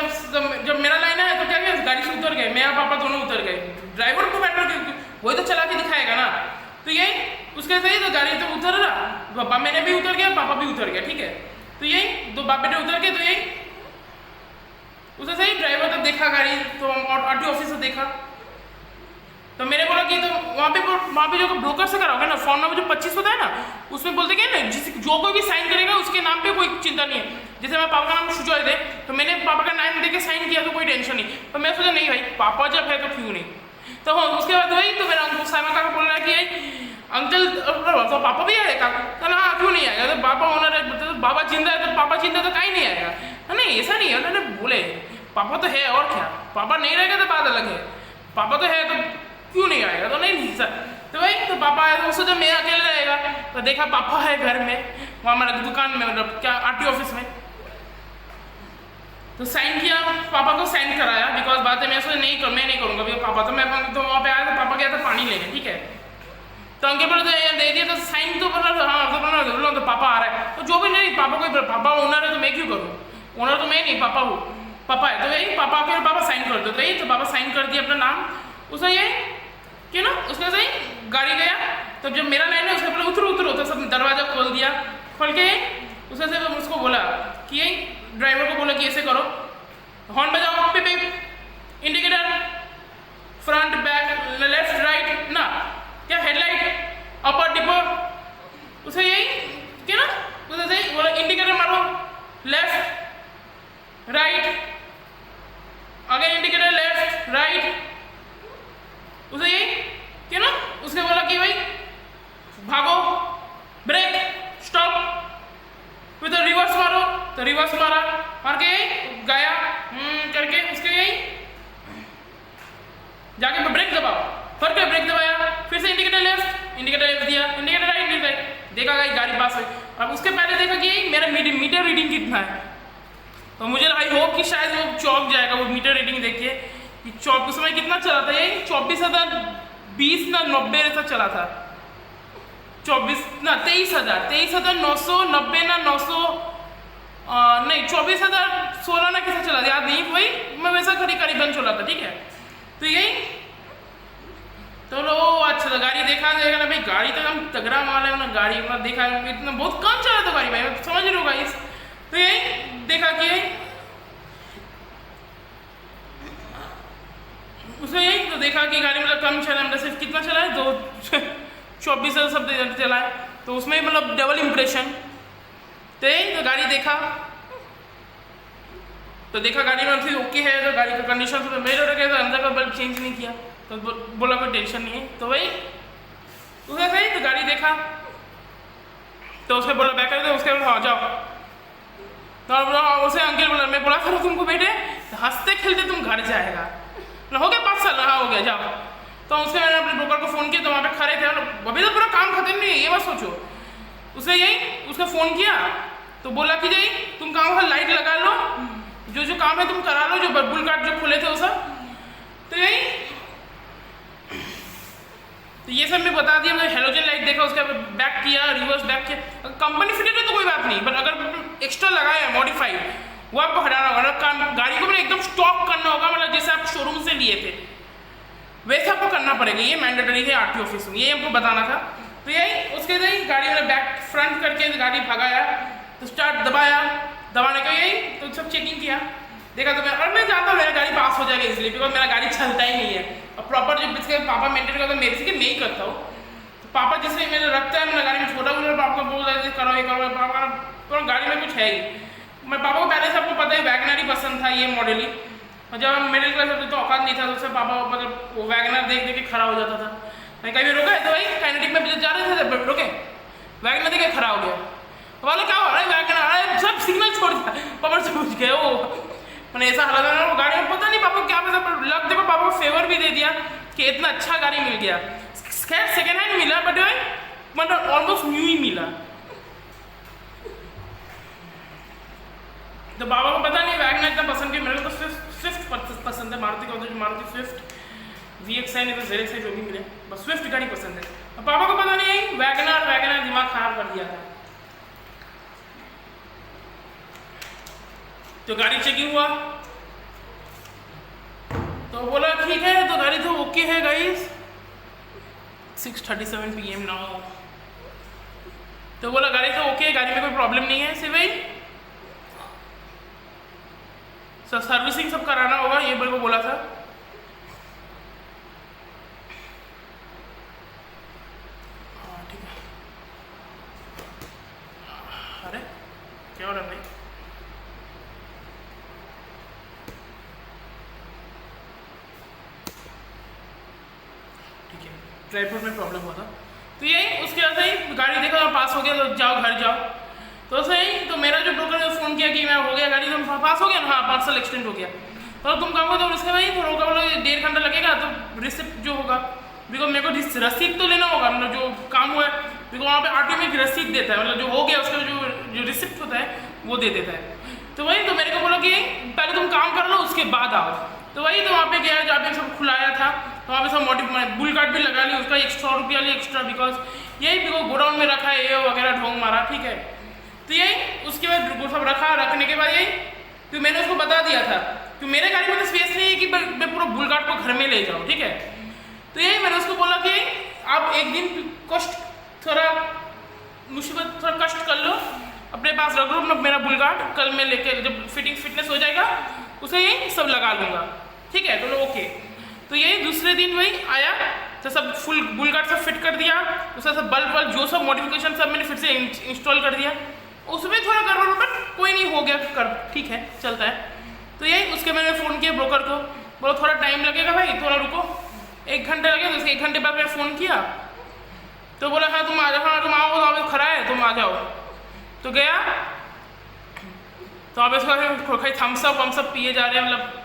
Speaker 1: जब मेरा लाइन आया तो क्या किया, गाड़ी से उतर गए, मेरा पापा दोनों उतर गए, ड्राइवर को बैठा के वही तो चला के दिखाएगा ना। तो यही उसके सही तो गाड़ी तो उतर रहा, पापा मैंने भी उतर गया, पापा भी उतर गया, ठीक है। तो यही दो बाप बेटे उतर के, तो यही उसे सही ड्राइवर तक देखा गाड़ी, तो आरटीओ ऑफिस से देखा, तो मैंने बोला कि तो वहाँ पे जो ब्रोकर से कराओगे ना, फॉर्म नंबर जो 25 होता है ना, उसमें बोलते क्या ना जो कोई भी साइन करेगा उसके नाम पे कोई चिंता नहीं है। जैसे मैं पापा का नाम सुजॉय दे, तो मैंने पापा का नाम देके साइन किया तो कोई टेंशन नहीं, तो मैं सोचा नहीं भाई पापा जब है तो क्यों नहीं। तो हाँ उसके बाद वही तो मेरा अंकल साइमन काका बोल रहा है कि अंकल तो पापा भी आएगा, तो हाँ क्यों नहीं आएगा, तो पापा ओनर है, तो बाबा जिंदा है, तो पापा जिंदा तो कहीं नहीं आएगा, नहीं ऐसा नहीं है। उन्होंने बोले पापा तो है और क्या, पापा नहीं रहेगा तो बात अलग है, पापा तो है तो क्यों नहीं आएगा, तो नहीं सर। तो वही तो पापा आया, तो सोचा मैं अकेले रहेगा, तो देखा पापा है घर में, वहाँ हमारे दुकान में, मतलब क्या आरटीओ ऑफिस में, तो साइन किया, पापा को साइन कराया, बिकॉज बात है मैं सोचा मैं नहीं करूँगा भैया पापा, तो मैं तो वहाँ पे आया, तो पापा गया था पानी लेने, ठीक है। तो अंके बोले तो दे दिया, तो साइन तो बना, हाँ तो बना, तो पापा आ रहा है, तो जो भी नहीं पापा ओनर है तो मैं क्यों करूँ, ओनर तो मैं नहीं पापा हूँ, पापा है, तो यही पापा के पापा साइन कर दो, तो यही तो पापा साइन कर दिया अपना नाम, उसने ये कि ना उसने सही गाड़ी गया, तो जब मेरा लाइन है उसने बोला उतरो उतरो, तो सब दरवाजा खोल दिया। खोल के उसने से उसको बोला कि यही ड्राइवर को बोला कि ऐसे करो, हॉर्न बजाओ, पे indicator, front back left right ना, क्या हेडलाइट अपर डिपर, उसे यही क्या ना, उसे सही बोला इंडिकेटर मारो, लेफ्ट राइट, आगे इंडिकेटर लेफ्ट राइट, उसे यही क्या ना, उसने बोला कि भाई भागो, ब्रेक स्टॉप, फिर तो रिवर्स मारो, तो रिवर्स मारा, मार के गया करके उसके यही जाके ब्रेक दबाओ, फिर के ब्रेक दबाया, फिर से इंडिकेटर लेफ्ट दिया, इंडिकेटर राइट, देखा गई गाड़ी पास हुई। अब उसके पहले देखा कि मेरा मीटर रीडिंग कितना है, तो मुझे आई होप कि शायद वो चौंक जाएगा वो मीटर रीडिंग देख के कि उस समय कितना चला था, यही 24,020 ना 90 ऐसा चला था, 23,990 ना 900 नहीं 24,016 ना कैसा चला था याद नहीं, वही मैं वैसा करीबन चला था, ठीक है। तो यही तो लो अच्छा था, गाड़ी देखा ना भाई, गाड़ी तो हम तगड़ा माल है ना, गाड़ी अपना देखा इतना बहुत कम चला था गाड़ी भाई, समझ रहे हो गाइस। तो यही देखा कि उसने यही तो देखा कि गाड़ी मतलब कम चला, मतलब सिर्फ कितना चला है 24 सब चला है, तो उसमें मतलब डबल इम्प्रेशन। तो यही तो गाड़ी देखा गाड़ी में फिर ओके है, तो गाड़ी का कंडीशन तो मेरे रखे, तो अंदर का बल्ब चेंज नहीं किया, तो बोला कोई टेंशन नहीं है। तो वही उसने सही तो गाड़ी देखा, तो उसने बोला बैक कर दे, उसके हाँ जाओ, तो उसे अंकल बोला, मैं बोला करो तुमको बेटे हंसते खेलते तुम घर जाएगा, हो गया 5 साल, हाँ हो गया जाओ। तो उसने मैंने अपने ब्रोकर को फ़ोन किया, तो वहाँ पे खड़े थे, अभी तो पूरा काम खत्म नहीं है ये मत सोचो। उसने उसका फ़ोन किया, तो बोला कि यही तुम काम का लाइट लगा लो, जो काम है तुम करा लो, जो बबुल कार्ड जो खुले थे वो सब, तो यही तो ये सब मैं बता दिया। मैंने हेलोजन लाइट देखा, उसका बैक किया, रिवर्स बैक किया, कंपनी फिटेड है तो कोई बात नहीं, बट अगर एक्स्ट्रा लगाया मॉडिफाइड वो आपको हटाना होगा, गाड़ी को एकदम स्टॉक करना होगा, मतलब जैसे आप शोरूम से लिए थे वैसे आपको करना पड़ेगा, ये मैंडेटरी है आरटीओ ऑफिस में, ये हमको बताना था। तो यही उसके यही गाड़ी में बैक फ्रंट करके गाड़ी भगाया, तो स्टार्ट दबाने का यही तो सब चेकिंग किया, देखा तो मैं, और मैं जानता हूँ मेरा गाड़ी पास हो जाएगा इसलिए, बिकॉज मेरा गाड़ी चलता ही नहीं है, और प्रॉपर जो इसके पापा मेंटेन करता है मेरे से नहीं करता हूँ, तो पापा जिससे मेरे रखता है मेरा गाड़ी में छोटा उन्होंने पापा को बोल रहे करो ये करो, पापा तो गाड़ी में कुछ है ही, मैं पापा को पहले से आपको पता है वैगनर ही पसंद था, ये मॉडल ही, और जब हम मिडिल क्लास होते तो औकात नहीं था, तो उससे पापा मतलब वो वैगनर देख के खड़ा हो जाता था। मैं कभी रोका तो भाई काइनेटिक में जा रहे थे, रोके वैगनर देख के खड़ा हो गया, बोले क्या हो रहा है वैगनर, अरे सब सिग्नल छोड़ दिया, पापा से पूछ गए वो, मैंने ऐसा हालत है वो गाड़ी में पता नहीं पापा क्या पता, लग देखो पापा को फेवर भी दे दिया कि इतना अच्छा गाड़ी मिल गया, खैर सेकेंड हैंड मिला बट मतलब ऑलमोस्ट न्यू ही मिला। तो बाबा को पता नहीं वैगनर इतना पसंद किया, मेरे को तो स्विफ्ट पसंद है, मारुति का मारुति स्विफ्ट VXi नहीं तो ZXi जो भी मिले, बस स्विफ्ट गाड़ी पसंद है। अब पापा को पता नहीं वैगनर दिमाग खराब कर दिया था। तो गाड़ी चेकिंग हुआ, तो बोला ठीक है, तो गाड़ी तो ओके है गाइस, 6:37 PM नाउ, तो बोला गाड़ी तो ओके, गाड़ी में कोई प्रॉब्लम नहीं है, सिर्फ वही सर्विसिंग सब कराना होगा, ये मेरे को बोला था। हाँ ठीक है, अरे क्या हो रहा है भाई, ठीक है ट्राइपॉड में प्रॉब्लम हुआ था। तो यही उसके बाद ही गाड़ी देखा पास हो गया, तो जाओ घर जाओ, तो सही तो मेरा जो ब्रोकर ने फ़ोन किया कि मैं हो गया गाड़ी, तो पास हो गया ना, हाँ पार्सल एक्सटेंड हो गया, तो तुम काम हो तो उसके भाई तो रोका, बोलो 1.5 घंटा लगेगा, तो रिसिप्ट जो होगा, बिकॉज मेरे को रसीद तो लेना होगा, मतलब जो काम हुआ है, बिकॉज वहाँ पे आरटीओ में एक रसीद देता है, मतलब जो हो गया उसका जो रिसिप्ट होता है वो दे देता है। तो वही तो मेरे को बोला कि पहले तुम काम कर लो उसके बाद आओ, तो वही तो वहाँ पे गया, जहाँ पे सब खुलाया था, तो वहाँ पे सब बुल कार्ड भी लगा ली, उसका 100 रुपया ली एक्स्ट्रा, बिकॉज गोडाउन में रखा है ये वगैरह ढोंग मारा, ठीक है। तो यही उसके बाद सब रखने के बाद यही तो मैंने उसको बता दिया था कि मेरे गाड़ी में तो स्पेस नहीं है कि मैं पूरा बुल कार्ड को घर में ले जाऊँ, ठीक है। तो यही मैंने उसको बोला कि आप एक दिन कष्ट थोड़ा मुसीबत थोड़ा कष्ट कर लो, अपने पास रख लो मेरा बुलगार्ड, कल मैं लेके जब फिटनेस हो जाएगा उसे यही सब लगा लूँगा, ठीक है। तो ओके, तो यही दूसरे दिन वही आया तो सब फुल बुलगार्ड सब फिट कर दिया, उसका सब बल्ब जो सब मॉडिफिकेशन सब मैंने फिर से इंस्टॉल कर दिया। उसमें थोड़ा गड़बड़ बट कोई नहीं, हो गया कर, ठीक है चलता है। तो यही उसके मैंने फ़ोन किया ब्रोकर को, बोलो थोड़ा टाइम लगेगा भाई, थोड़ा रुको, 1 घंटे लगेगा। तो उसके 1 घंटे बाद मैंने फ़ोन किया तो बोला हाँ तुम आ जाओ, हाँ तुम आओ, अभी खड़ा है तुम आ जाओ। तो गया तो अब इसका खाई थम्सअप पिए जा रहे हैं, मतलब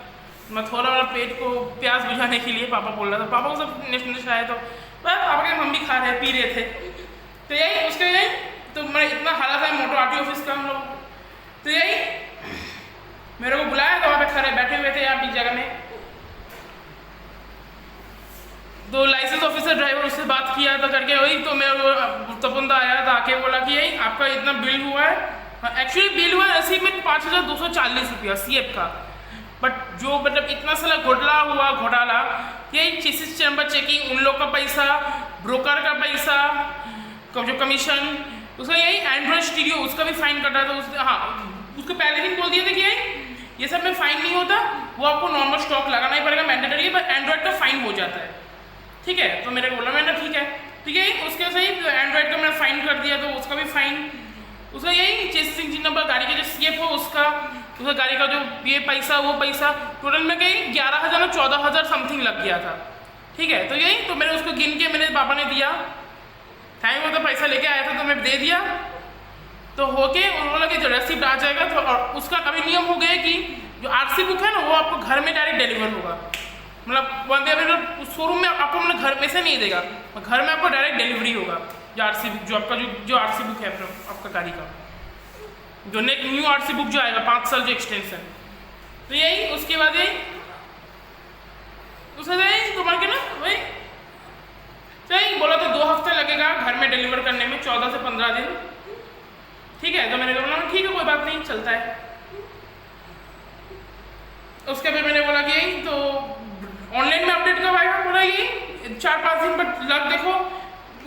Speaker 1: मैं थोड़ा वाला पेट को प्यास बुझाने के लिए पापा बोल रहा था, पापा को सब नेश आए तो बस पापा के मम्मी खा रहे पी रहे थे। तो यही उसके यही तो मैं इतना हालत है मोटो आरटी ऑफिस का हम लोग, तो यही मेरे को बुलाया तो वहाँ पे खड़े बैठे हुए थे यहाँ बीच जगह में। तो लाइसेंस ऑफिसर ड्राइवर उससे बात किया था करके वही, तो मैं तपंदा आया था आके बोला कि यही आपका इतना बिल हुआ है। एक्चुअली बिल हुआ है रसीद में 5240 रुपया CF का, बट जो मतलब इतना सारा घोटाला यही चेसिस चैम्बर चेकिंग, उन लोग का पैसा, ब्रोकर का पैसा, जो कमीशन, उसका यही एंड्रॉइड स्टूडियो उसका भी फाइन कटा था उसने। हाँ उसको पहले दिन बोल दिया था कि ये सब में फाइन नहीं होता, वो आपको नॉर्मल स्टॉक लगाना ही पड़ेगा मैंडेटरी है, पर एंड्रॉइड का फाइन हो जाता है, ठीक है। तो मेरे को बोला मैंने ठीक है उसके सही एंड्रॉइड का मैंने फाइन कर दिया, तो उसका भी फाइन, उसका यही चेसिस इंजन नंबर, गाड़ी का जो CF हो उसका गाड़ी का जो ये पैसा वो पैसा, टोटल में कहीं 11,000 और 14,000 समथिंग लग गया था, ठीक है। तो यही तो मैंने उसको गिन के मेरे पापा ने दिया, टाइम वो तो पैसा लेके आया था तो मैं दे दिया। तो होके उन्होंने कि जो रेसिप्ट आ जाएगा तो और उसका अभी नियम हो गया कि जो RC बुक है ना वो आपको घर में डायरेक्ट डिलीवर होगा, मतलब वंदे अभी शोरूम में आपको मतलब घर में से नहीं देगा, घर में आपको डायरेक्ट डिलीवरी होगा जो RC बुक, जो आपका जो RC बुक है आपका गाड़ी का, जो न्यू RC बुक जो आएगा 5 साल जो एक्सटेंशन। तो यही उसके बाद यही उसने तुम्हारे ना वही सही बोला तो 2 हफ्ते लगेगा घर में डिलीवर करने में, 14 से 15 दिन, ठीक है। तो मैंने बोला ठीक है कोई बात नहीं चलता है। उसके बाद मैंने बोला कि यही तो ऑनलाइन में अपडेट कब आएगा, बोला यही 4-5 दिन, बट लग देखो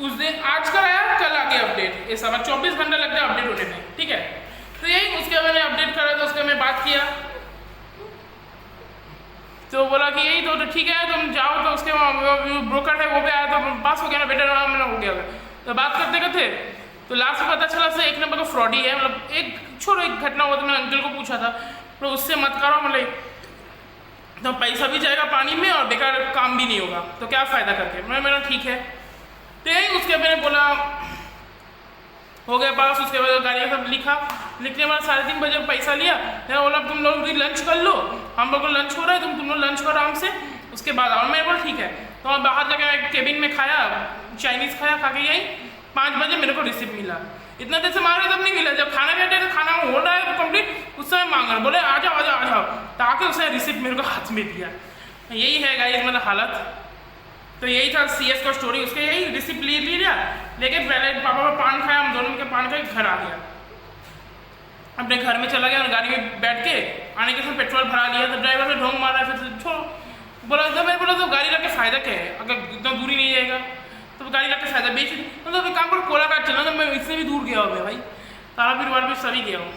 Speaker 1: उस दिन आज का आया कल आ गया अपडेट, ये सब 24 घंटा लगता है अपडेट होने में, ठीक है। तो यही उसके बाद मैंने अपडेट करा तो उसके मैं बात किया तो बोला कि यही तो ठीक है तुम जाओ। तो उसके ब्रोकर है वो भी आया तो पास हो गया ना बेटा, मैंने हो गया। तो बात करते करते तो लास्ट में पता चला से 1 नंबर का फ्रॉड ही है, मतलब एक घटना हुआ तो मैंने अंकल को पूछा था तो उससे मत करो, मतलब तो पैसा भी जाएगा पानी में और बेकार काम भी नहीं होगा, तो क्या फ़ायदा करके। मेरा ठीक है। तो यही उसके मैंने बोला हो गया पास। उसके बाद गाड़ी सब लिखने के बाद 3:30 बजे पैसा लिया, मैं बोला तुम लोग भी लंच कर लो, हम लोग को लंच हो रहा है, तुम लोग लंच करो आराम से, उसके बाद आओ। मैं बोला ठीक है। तो मैं बाहर जाकर केबिन में खाया, चाइनीज़ खाया, खा के यही 5 बजे मेरे को रिसिप्ट मिला। इतना देर से मांग रहे तब नहीं मिला, जब खाना बैठे तो खाना हो रहा है कंप्लीट उस समय मांग रहे, बोले आ जाओ ताकि उसने रिसिप्ट मेरे को हाथ में दिया। यही है गाइस मतलब हालत। तो यही था CS का स्टोरी। उसके यही रिसिप्ट ले लिया, लेके पहले पापा का पान खाया, हम दोनों के पान खाए, घर आ गया, अपने घर में चला गया, गाड़ी में बैठ के आने के समय पेट्रोल भरा लिया। तो ड्राइवर ने ढोंग मारा, फिर छोड़ो बोला तो मैं बोला तो गाड़ी रख के फ़ायदा क्या है, अगर इतना दूरी नहीं जाएगा तो गाड़ी रख के फ़ायदा बेच, मतलब एक काम करो कोला काट चलना, तो मैं इससे भी दूर गया हूँ भाई, तारापीर वारापीर सभी गया हूँ।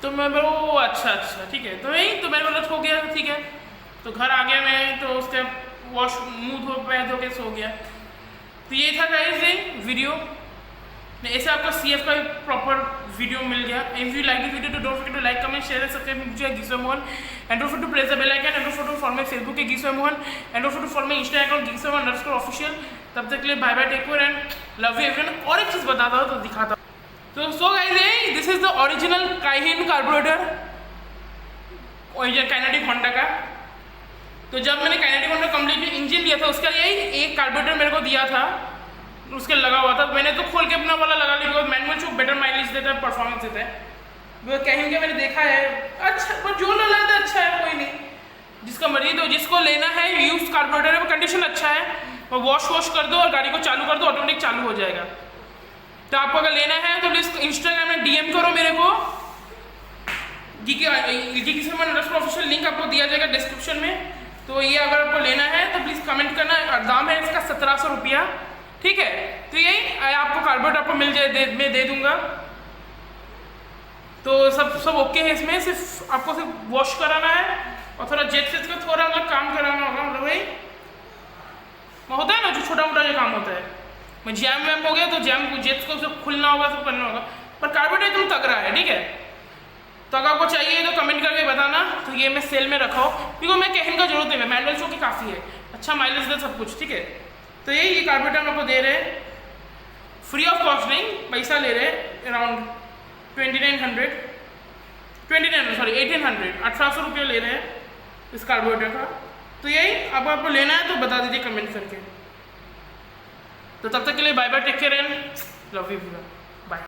Speaker 1: तो मैं बोला अच्छा ठीक है। तो यही तो मेरे बोला हो गया ठीक है। तो घर आ गया मैं, तो उसके वॉश मुँह धो पैर धो के सो गया। तो ये था गाइस ये वीडियो, ऐसे आपका CF का प्रॉपर वीडियो मिल गया। If you like the video तो don't forget to like comment share subscribe मुझे Giswe Mohan, and don't forget to press the bell icon, and don't forget to follow my Facebook के Giswe Mohan, and don't forget to follow my insta account giswe_official। तब तक के लिए bye bye, take care and love you everyone. और एक चीज़ बताता हूँ तो दिखाता हूँ। तो so guys this is the original kinetic carburettor, kinetic Honda का। तो जब मैंने काइनेटिक होंडा कंप्लीट इंजन लिया था उसका यही एक कार्बोरेटर मेरे को दिया था, उसके लगा हुआ था। मैंने तो खोल के अपना वाला लगा लिया, बिकॉज मैनुअल जो बेटर माइलेज देता है, परफॉर्मेंस देता है। वो कहीं के मैंने देखा है अच्छा, पर जो लेना है अच्छा है, कोई नहीं, जिसका मर्जी दो, जिसको लेना है यूज कार्बोरेटर है, वो कंडीशन अच्छा है, और वॉश कर दो और गाड़ी को चालू कर दो, ऑटोमेटिक चालू हो जाएगा। तो आपको अगर लेना है तो प्लीज़ इंस्टाग्राम में DM करो मेरे को, giswe_official लिंक आपको दिया जाएगा डिस्क्रिप्शन में। तो ये अगर आपको लेना है तो प्लीज़ कमेंट करना। दाम है इसका 1700 रुपया, ठीक है। तो यही आपको कार्बोरेटर आपको मिल जाए, मैं दे दूंगा। तो सब ओके है। इसमें सिर्फ आपको सिर्फ वॉश कराना है और थोड़ा जेट से इसका थोड़ा मतलब काम कराना होगा, मतलब वही होता है ना जो छोटा मोटा जो काम होता है। मैं जैम वैम हो गया तो जैम जेट्स को सब खुलना होगा, सब करना होगा, पर कार्बोरेटर एकदम तगड़ा है, ठीक है। तो अगर आपको चाहिए तो कमेंट करके बताना। तो ये मैं सेल में रखा हो, क्योंकि मैं कहने का जरूरत नहीं है, मैनुअल शो की काफ़ी है, अच्छा माइलेज दे सब कुछ, ठीक है। तो ये कार्बोरेटर हम आपको दे रहे हैं फ्री ऑफ कॉस्ट, नहीं पैसा ले रहे हैं, अराउंड 1800 रुपये ले रहे हैं इस कार्बोरेटर का। तो यही अब आपको लेना है तो बता दीजिए कमेंट करके। तो तब तक के लिए bye bye, take care and love you, bye.